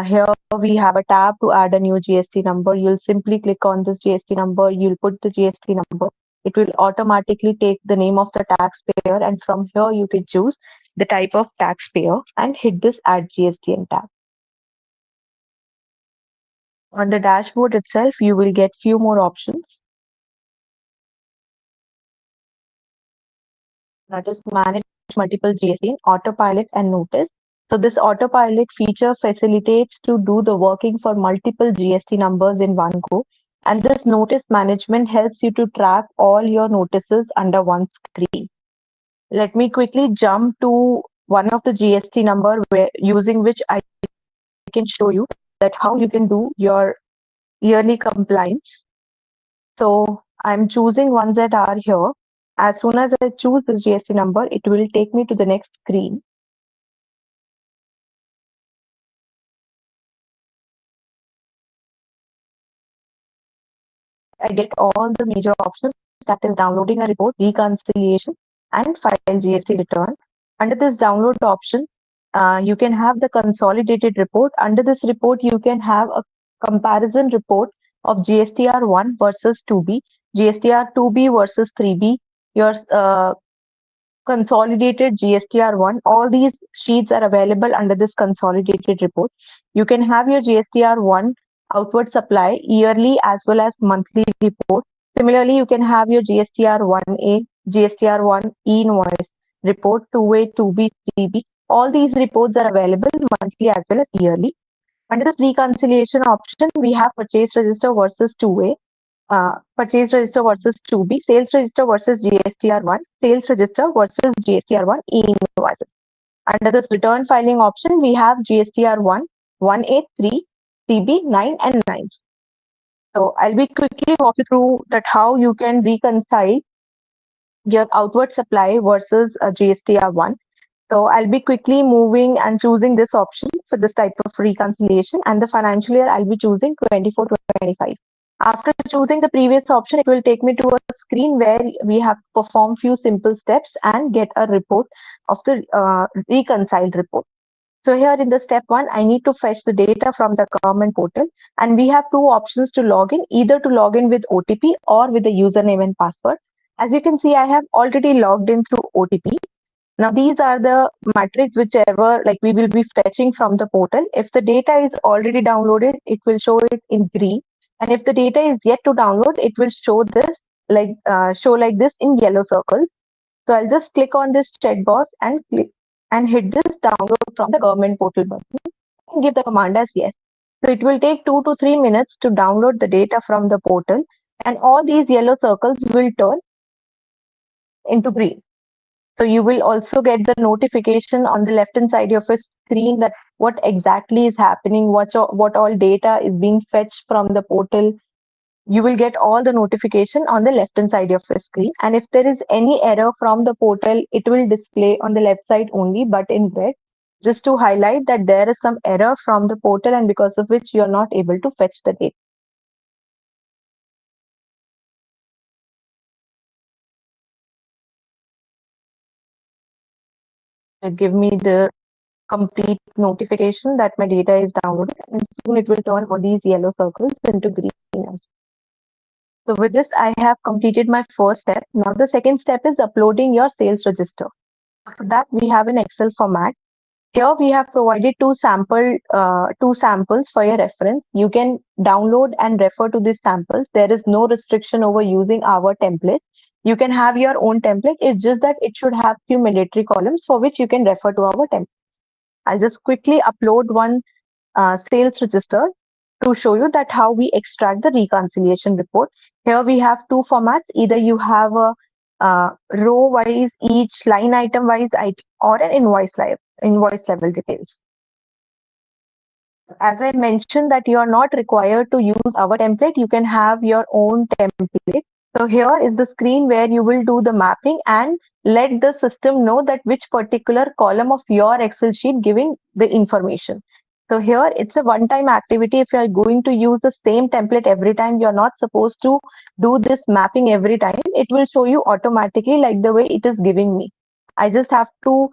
Here we have a tab to add a new GST number. You'll simply click on this GST number. You'll put the GST number. It will automatically take the name of the taxpayer, and from here you can choose the type of taxpayer and hit this Add GSTN tab. On the dashboard itself, you will get few more options. That is manage multiple GST, autopilot, and notice. So this autopilot feature facilitates to do the working for multiple GST numbers in one go. And this notice management helps you to track all your notices under one screen. Let me quickly jump to one of the GST number where using which I can show you that how you can do your yearly compliance. So I'm choosing ones that are here. As soon as I choose this GST number, it will take me to the next screen. I get all the major options, that is downloading a report, reconciliation, and file GST return. Under this download option, you can have the consolidated report. Under this report, you can have a comparison report of GSTR 1 versus 2B, GSTR 2B versus 3B, your consolidated GSTR1. All these sheets are available under this consolidated report. You can have your GSTR1 outward supply yearly as well as monthly report. Similarly, you can have your GSTR1A, GSTR1 e-invoice report, 2A, 2B, 3B. All these reports are available monthly as well as yearly. Under this reconciliation option, we have purchase register versus 2A. Purchase register versus 2B, sales register versus GSTR1, sales register versus GSTR1 e-invoices. Under this return filing option, we have GSTR1, 1A3, CB 9 and 9. So I'll be quickly walk you through that how you can reconcile your outward supply versus GSTR1. So I'll be quickly moving and choosing this option for this type of reconciliation, and the financial year I'll be choosing 24-25. After choosing the previous option, it will take me to a screen where we have to perform few simple steps and get a report of the reconciled report. So here in the step 1, I need to fetch the data from the government portal, and we have two options to log in, either to log in with OTP or with the username and password. As you can see, I have already logged in through OTP. Now, these are the metrics whichever like we will be fetching from the portal. If the data is already downloaded, it will show it in green. And if the data is yet to download, it will show this like this in yellow circles. So I'll just click on this checkbox and click and hit this download from the government portal button and give the command as yes. So it will take 2 to 3 minutes to download the data from the portal, and all these yellow circles will turn into green. So you will also get the notification on the left hand side of your screen that what exactly is happening, what all data is being fetched from the portal. You will get all the notification on the left hand side of your screen. And if there is any error from the portal, it will display on the left side only, but in red, just to highlight that there is some error from the portal and because of which you are not able to fetch the data. Give me the complete notification that my data is downloaded, and soon it will turn all these yellow circles into green. So with this, I have completed my first step. Now the second step is uploading your sales register. For that, we have an Excel format. Here we have provided two samples for your reference. You can download and refer to these samples. There is no restriction over using our template. You can have your own template. It's just that it should have few mandatory columns for which you can refer to our template. I'll just quickly upload one sales register to show you that how we extract the reconciliation report. Here we have two formats. Either you have a row wise, each line item wise, or an invoice level details. As I mentioned that you are not required to use our template, you can have your own template. So here is the screen where you will do the mapping and let the system know that which particular column of your Excel sheet giving the information. So here it's a one-time activity. If you are going to use the same template every time, you're not supposed to do this mapping every time. It will show you automatically like the way it is giving me. I just have to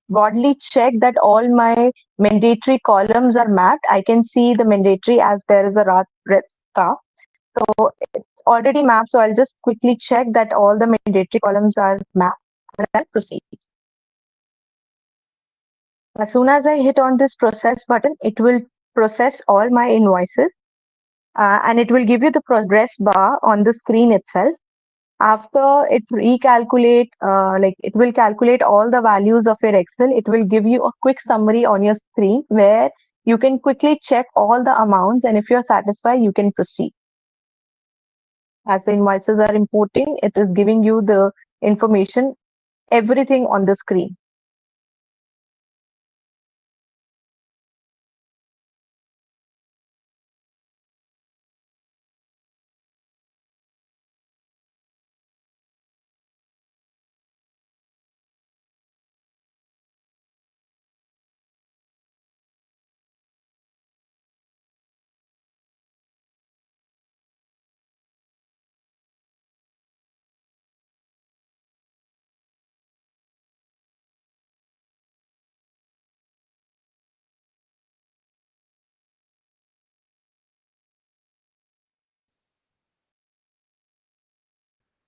broadly check that all my mandatory columns are mapped. I can see the mandatory as there is a red star. So it's already mapped. So I'll just quickly check that all the mandatory columns are mapped and then proceed. As soon as I hit on this process button, it will process all my invoices and it will give you the progress bar on the screen itself. After it recalculate, it will calculate all the values of your Excel. It will give you a quick summary on your screen where you can quickly check all the amounts, and if you're satisfied, you can proceed. As the invoices are importing, it is giving you the information, everything on the screen.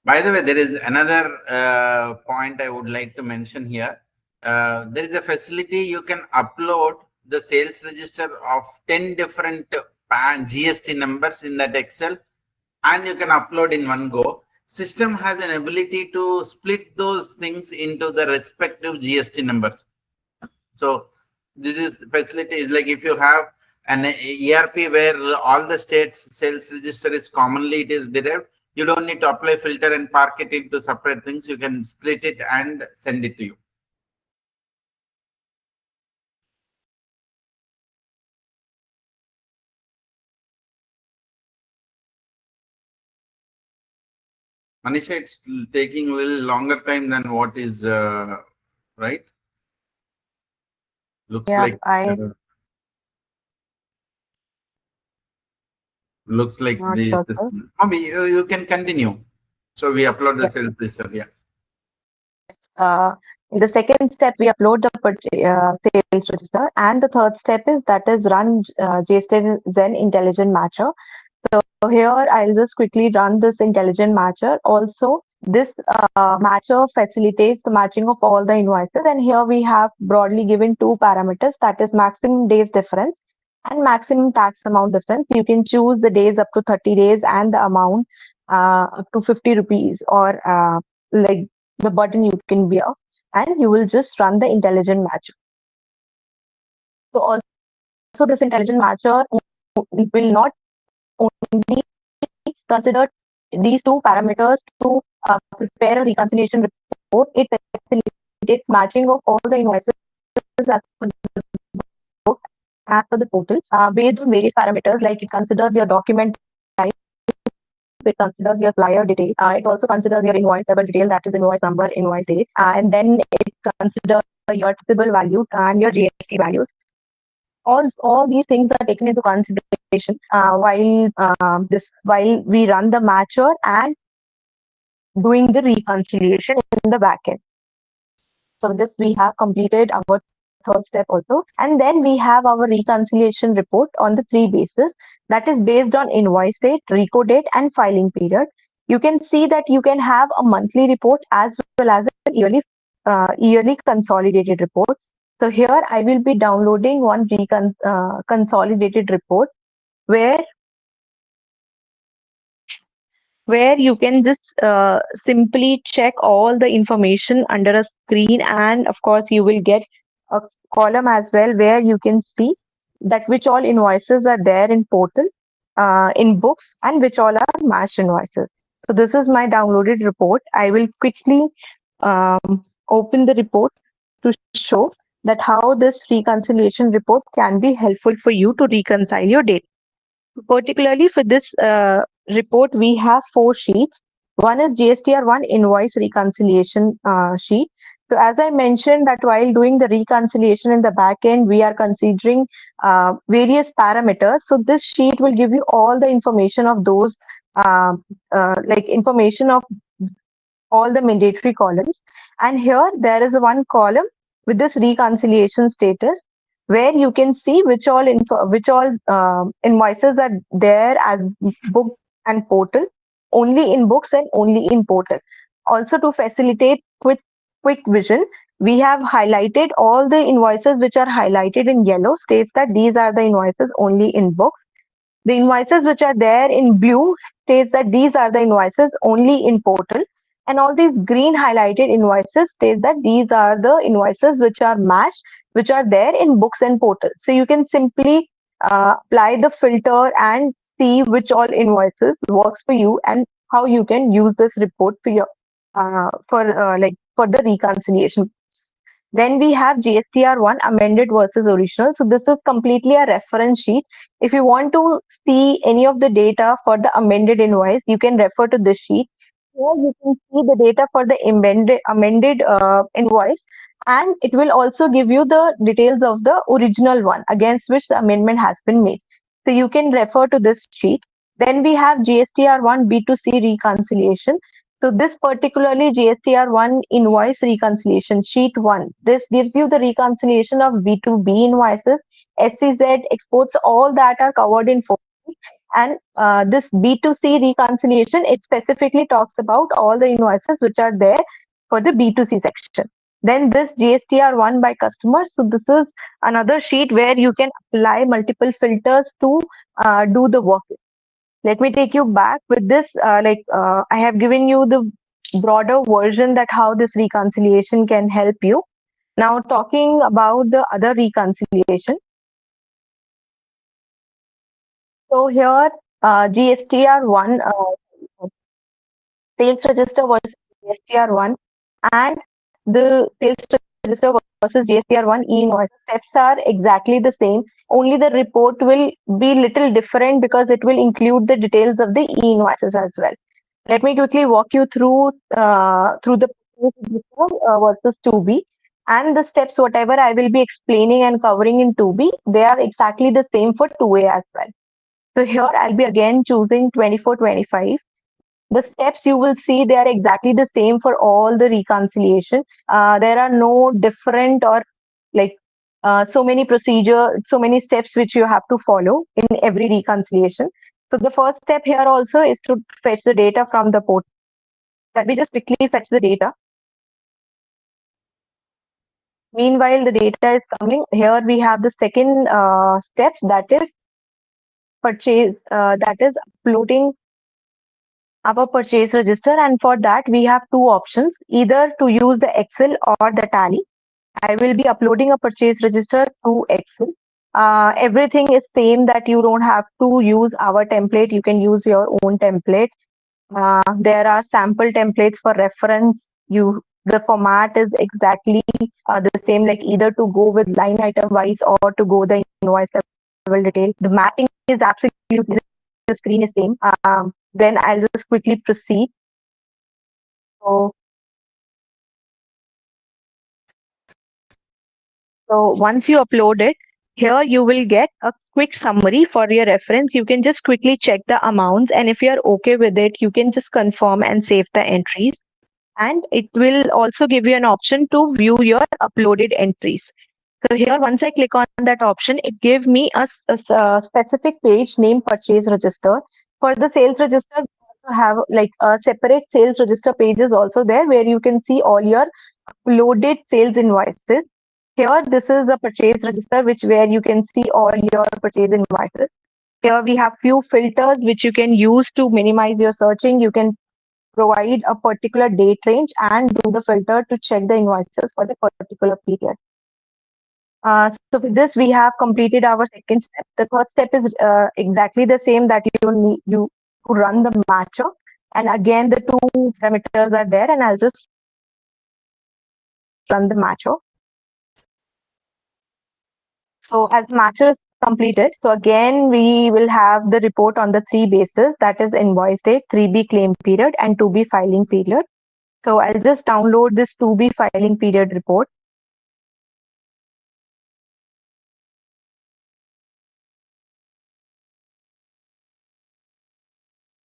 By the way, there is another point I would like to mention here. There is a facility you can upload the sales register of 10 different PAN GST numbers in that Excel, and you can upload in one go. System has an ability to split those things into the respective GST numbers. So this is facility is like if you have an ERP where all the states sales register is commonly it is derived, you don't need to apply filter and park it into separate things. You can split it and send it to you. Manisha, it's taking a little longer time than what is right. Looks Yeah, like looks like not the sure, this, sir. maybe you can continue. So we upload the Yeah. sales register. Yeah. In the second step, we upload the sales register, and the third step is that is run GST Zen Intelligent Matcher. So here I'll just quickly run this intelligent matcher. Also, this matcher facilitates the matching of all the invoices, and here we have broadly given two parameters, that is maximum days difference and maximum tax amount difference. You can choose the days up to 30 days and the amount up to 50 rupees, or like the button you can bear, and you will just run the intelligent matcher. So also this intelligent matcher will not only consider these two parameters to prepare a reconciliation report. It facilitates matching of all the invoices as per the book, as per the portal, based on various parameters, like it considers your document type, it considers your flyer detail, it also considers your invoice level detail, that is invoice number, invoice date, and then it considers your taxable value and your GST values. All these things are taken into consideration while we run the matcher and doing the reconciliation in the backend. So this we have completed our third step also. And then we have our reconciliation report on the three bases, that is based on invoice date, reco date, and filing period. You can see that you can have a monthly report as well as a yearly consolidated report. So here I will be downloading one consolidated report where you can just simply check all the information under a screen, and of course you will get a column as well where you can see that which all invoices are there in portal, in books, and which all are matched invoices. So this is my downloaded report. I will quickly open the report to show that how this reconciliation report can be helpful for you to reconcile your data. Particularly for this report, we have 4 sheets. One is GSTR1 invoice reconciliation sheet. So as I mentioned that while doing the reconciliation in the back end, we are considering various parameters. So this sheet will give you all the information of those, like information of all the mandatory columns. And here there is one column with this reconciliation status, where you can see which all invoices are there as book and portal, only in books and only in portal. Also, to facilitate quick vision, we have highlighted all the invoices which are highlighted in yellow, states that these are the invoices only in books. The invoices which are there in blue states that these are the invoices only in portal. And all these green highlighted invoices state that these are the invoices which are matched, which are there in books and portal. So you can simply apply the filter and see which all invoices works for you and how you can use this report for your for the reconciliation. Then we have GSTR1 amended versus original. So this is completely a reference sheet. If you want to see any of the data for the amended invoice, you can refer to this sheet. Here you can see the data for the amended invoice, and it will also give you the details of the original one against which the amendment has been made. So you can refer to this sheet. Then we have GSTR1 B2C reconciliation. So this particularly GSTR1 invoice reconciliation sheet 1. This gives you the reconciliation of B2B invoices, SCZ, exports, all that are covered in 4. And this B2C reconciliation, it specifically talks about all the invoices which are there for the B2C section. Then this GSTR1 by customer. So this is another sheet where you can apply multiple filters to do the work. Let me take you back with this. I have given you the broader version that how this reconciliation can help you. Now talking about the other reconciliation. So here GSTR1 sales register versus GSTR1 and the sales register versus GSTR1 e-invoice steps are exactly the same. Only the report will be little different because it will include the details of the e-invoices as well. Let me quickly walk you through the versus 2B, and the steps whatever I will be explaining and covering in 2B, they are exactly the same for 2A as well. So here I'll be again choosing 24-25. The steps you will see, they are exactly the same for all the reconciliation. There are no different or so many so many steps which you have to follow in every reconciliation. So the first step here also is to fetch the data from the portal. Let me just quickly fetch the data. Meanwhile, the data is coming. Here we have the second step, that is purchase, that is uploading our purchase register, and for that we have two options, either to use the Excel or the Tally. I will be uploading a purchase register to Excel. Everything is same, that you don't have to use our template, you can use your own template. There are sample templates for reference. The format is exactly the same, like either to go with line item wise or to go the invoice level detail. The mapping is absolutely, the screen is same. Then I'll just quickly proceed. So once you upload it, here you will get a quick summary for your reference. You can just quickly check the amounts, and if you're okay with it, you can just confirm and save the entries. And it will also give you an option to view your uploaded entries. So here, once I click on that option, it gives me a specific page named Purchase Register. For the sales register, we also have like a separate sales register page is also there where you can see all your uploaded sales invoices. Here, this is a purchase register which where you can see all your purchase invoices. Here we have few filters which you can use to minimize your searching. You can provide a particular date range and do the filter to check the invoices for the particular period. So with this, we have completed our second step. The third step is exactly the same, that you need to run the matcher. And again, the two parameters are there, and I'll just run the matcher. So as matcher is completed, so again, we will have the report on the three bases, that is invoice date, 3B claim period, and 2B filing period. So I'll just download this 2B filing period report.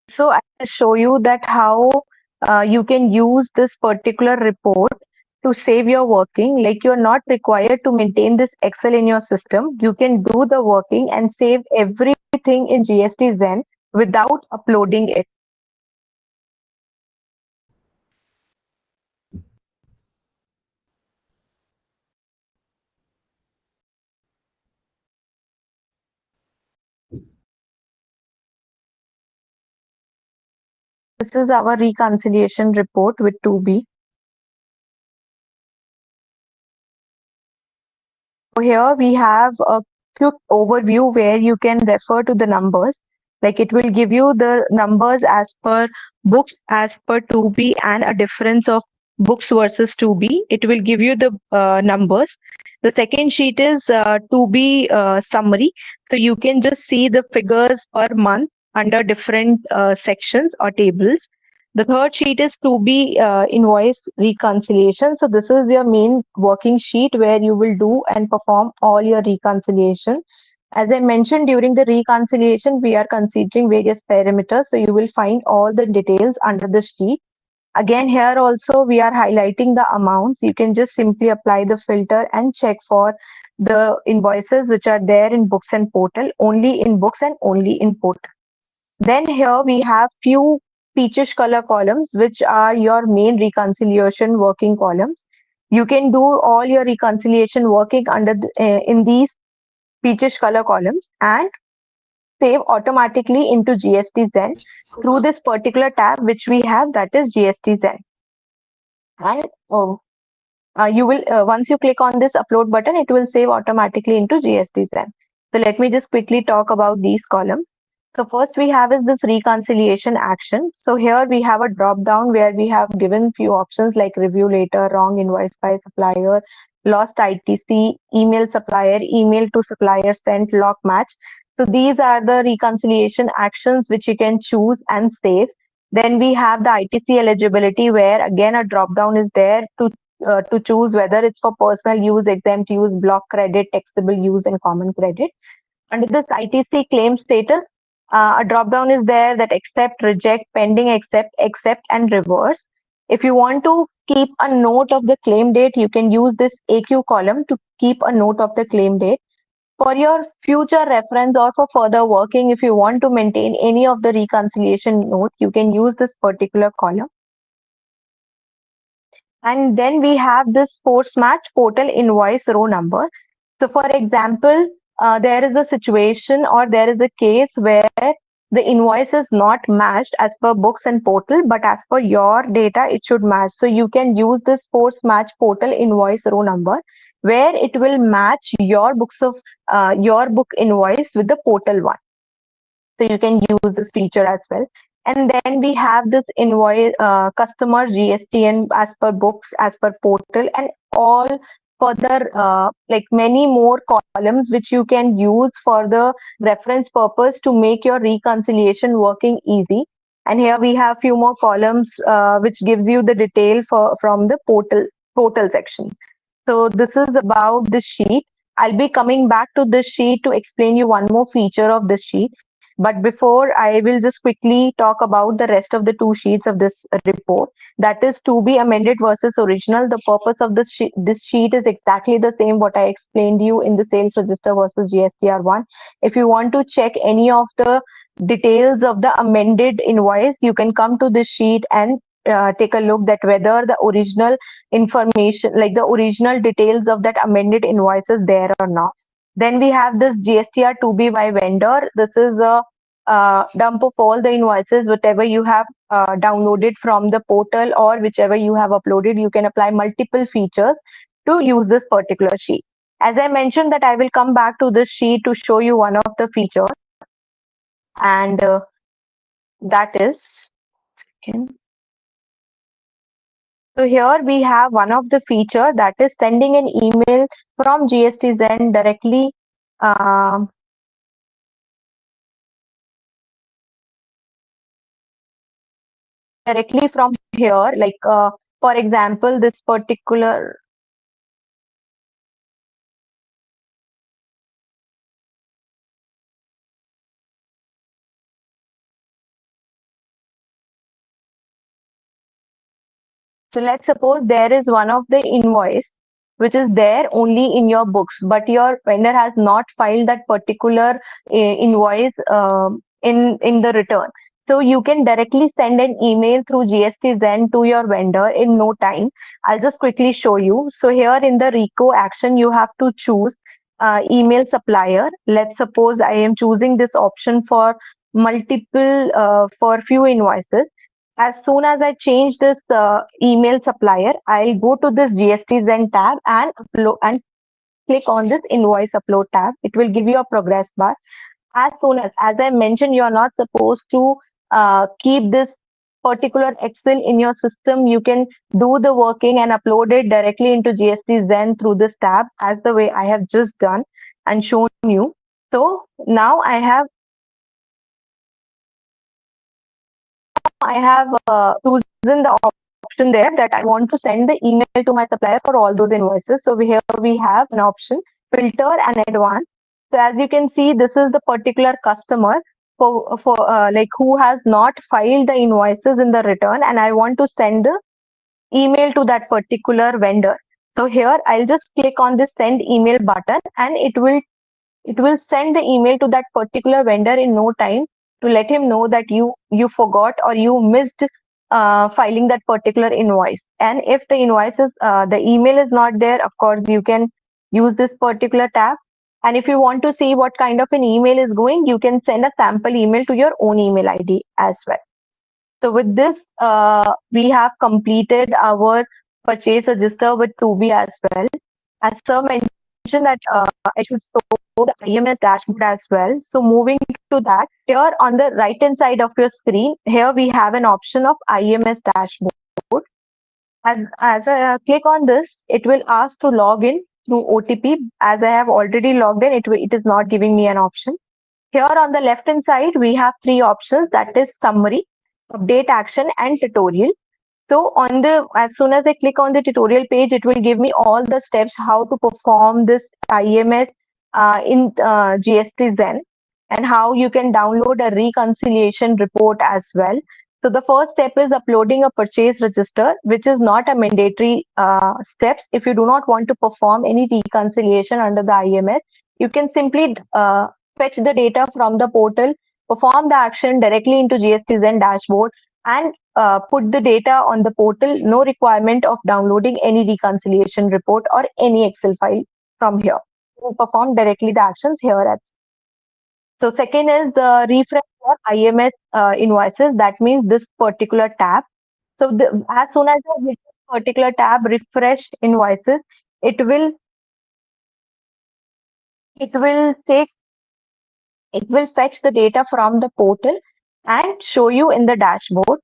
So I'll show you that how you can use this particular report to save your working. Like, you're not required to maintain this Excel in your system. You can do the working and save everything in GST Zen without uploading it. This is our reconciliation report with 2B. So here we have a quick overview where you can refer to the numbers. Like, it will give you the numbers as per books, as per 2B, and a difference of books versus 2B. It will give you the numbers. The second sheet is 2B summary. So you can just see the figures per month under different sections or tables. The third sheet is 2B invoice reconciliation. So this is your main working sheet where you will do and perform all your reconciliation. As I mentioned, during the reconciliation, we are considering various parameters. So you will find all the details under the sheet. Again, here also we are highlighting the amounts. You can just simply apply the filter and check for the invoices which are there in books and portal, only in books and only in portal. Then here we have few peachish color columns, which are your main reconciliation working columns. You can do all your reconciliation working under in these peachish color columns and save automatically into GST Zen through this particular tab which we have, that is GST Zen. And you will once you click on this upload button, it will save automatically into GST Zen. So let me just quickly talk about these columns. So first we have is this reconciliation action. So here we have a drop down where we have given few options like review later, wrong invoice by supplier, lost ITC, email supplier, email to supplier sent, lock match. So these are the reconciliation actions which you can choose and save. Then we have the ITC eligibility, where again a drop down is there to choose whether it's for personal use, exempt use, block credit, taxable use, and common credit. Under this ITC claim status, a drop down is there that accept, reject, pending, accept, and reverse. If you want to keep a note of the claim date, you can use this AQ column to keep a note of the claim date. For your future reference or for further working, if you want to maintain any of the reconciliation note, you can use this particular column. And then we have this force match portal invoice row number. So for example, there is a situation or there is a case where the invoice is not matched as per books and portal, but as per your data, it should match. So you can use this force match portal invoice row number, where it will match your books of your book invoice with the portal one. So you can use this feature as well. And then we have this invoice customer GSTN as per books, as per portal, and all further like many more columns which you can use for the reference purpose to make your reconciliation working easy. And here we have few more columns which gives you the detail from the portal section. So this is about the sheet. I'll be coming back to this sheet to explain you one more feature of this sheet. But before, I will just quickly talk about the rest of the two sheets of this report. That is to be amended versus original. The purpose of this sheet is exactly the same what I explained you in the sales register versus GSTR1. If you want to check any of the details of the amended invoice, you can come to this sheet and take a look that whether the original information, like the original details of that amended invoice is there or not. Then we have this GSTR 2B by vendor. This is a dump of all the invoices, whatever you have downloaded from the portal or whichever you have uploaded. You can apply multiple features to use this particular sheet. As I mentioned that I will come back to this sheet to show you one of the features, and that is, so here we have one of the feature, that is sending an email from GST Zen directly directly from here. Like for example, this particular, so let's suppose there is one of the invoice which is there only in your books, but your vendor has not filed that particular invoice in the return. So you can directly send an email through GST Zen to your vendor in no time. I'll just quickly show you. So here in the RECO action, you have to choose email supplier. Let's suppose I am choosing this option for multiple, for few invoices. As soon as I change this email supplier, I'll go to this GST Zen tab and upload and click on this invoice upload tab. It will give you a progress bar. As soon as I mentioned, you're not supposed to keep this particular Excel in your system. You can do the working and upload it directly into GST Zen through this tab, as the way I have just done and shown you. So now I have chosen the option there that I want to send the email to my supplier for all those invoices. So here we have an option, filter and advance. So as you can see, this is the particular customer for like who has not filed the invoices in the return, and I want to send the email to that particular vendor. So here I'll just click on this send email button, and it will send the email to that particular vendor in no time to let him know that you forgot or you missed filing that particular invoice. And if the invoice is the email is not there, of course you can use this particular tab. And if you want to see what kind of an email is going, you can send a sample email to your own email ID as well. So with this, we have completed our purchase register with 2B as well. As Sir mentioned that I should show the IMS dashboard as well. So moving to that, here on the right hand side of your screen, here we have an option of IMS dashboard. As I click on this, it will ask to log in through OTP. As I have already logged in, it is not giving me an option. Here on the left hand side, we have three options, that is summary, update action and tutorial. So as soon as I click on the tutorial page, it will give me all the steps how to perform this IMS in GST Zen, and how you can download a reconciliation report as well. So the first step is uploading a purchase register, which is not a mandatory steps. If you do not want to perform any reconciliation under the IMS, you can simply fetch the data from the portal, perform the action directly into GST Zen dashboard, and put the data on the portal. No requirement of downloading any reconciliation report or any Excel file from here. You perform directly the actions here as. So second is the refresh for IMS invoices. That means this particular tab. So as soon as you hit this particular tab, refresh invoices, it will take it will fetch the data from the portal and show you in the dashboard.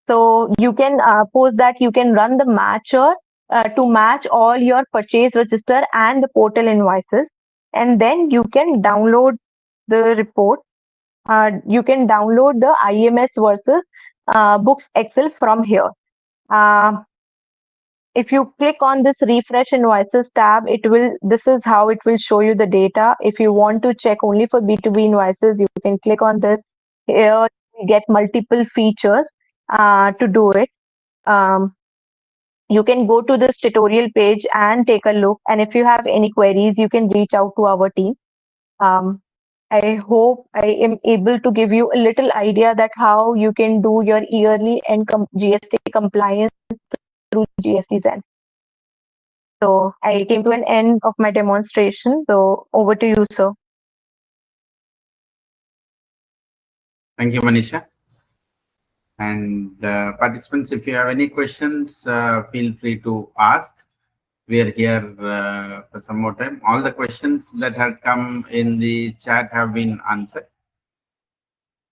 So you can post that you can run the matcher to match all your purchase register and the portal invoices, and then you can download the report. You can download the IMS versus books Excel from here. if you click on this refresh invoices tab, this is how it will show you the data. If you want to check only for B2B invoices, you can click on this. Here you get multiple features to do it. You can go to this tutorial page and take a look. And if you have any queries, you can reach out to our team. I hope I am able to give you a little idea that how you can do your yearly and GST compliance through GST Zen. So I came to an end of my demonstration. So over to you, sir. Thank you, Manisha. And participants, if you have any questions, feel free to ask. We are here for some more time. All the questions that have come in the chat have been answered.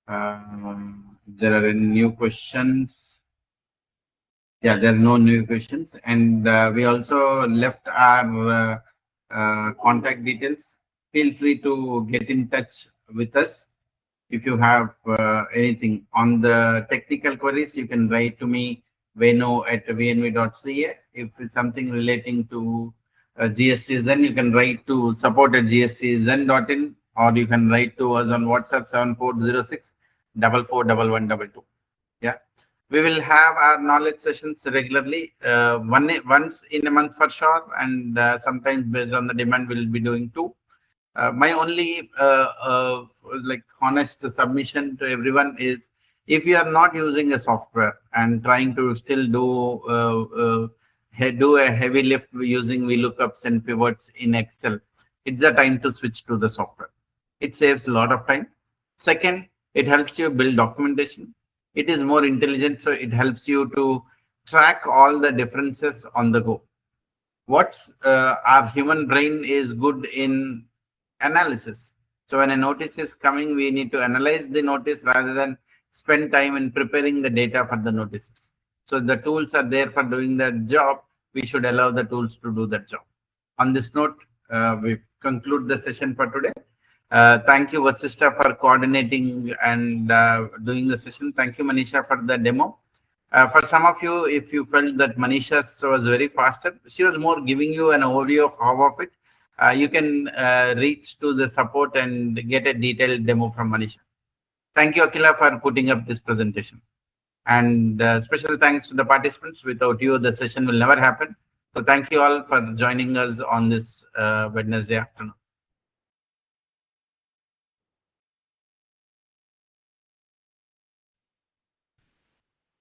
There are any new questions? Yeah, there are no new questions. And we also left our contact details. Feel free to get in touch with us. If you have anything on the technical queries, you can write to me, veno@vnv.ca. If it's something relating to GST Zen, you can write to support@gstzen.in, or you can write to us on WhatsApp 7406 441122. Yeah, we will have our knowledge sessions regularly, once in a month for sure, and sometimes based on the demand, we'll be doing two. My only like honest submission to everyone is, if you are not using a software and trying to still do a heavy lift using VLOOKUPs and pivots in Excel, it's the time to switch to the software. It saves a lot of time. Second, it helps you build documentation. It is more intelligent, so it helps you to track all the differences on the go. What's our human brain is good in analysis. So when a notice is coming, we need to analyze the notice rather than spend time in preparing the data for the notices. So the tools are there for doing that job. We should allow the tools to do that job. On this note, we conclude the session for today. Thank you, Vasishtha, for coordinating and doing the session. Thank you, Manisha, for the demo. For some of you, if you felt that Manisha was very faster, she was more giving you an overview of how of it. You can reach to the support and get a detailed demo from Manisha. Thank you, Akila, for putting up this presentation. And special thanks to the participants. Without you, the session will never happen. So thank you all for joining us on this Wednesday afternoon.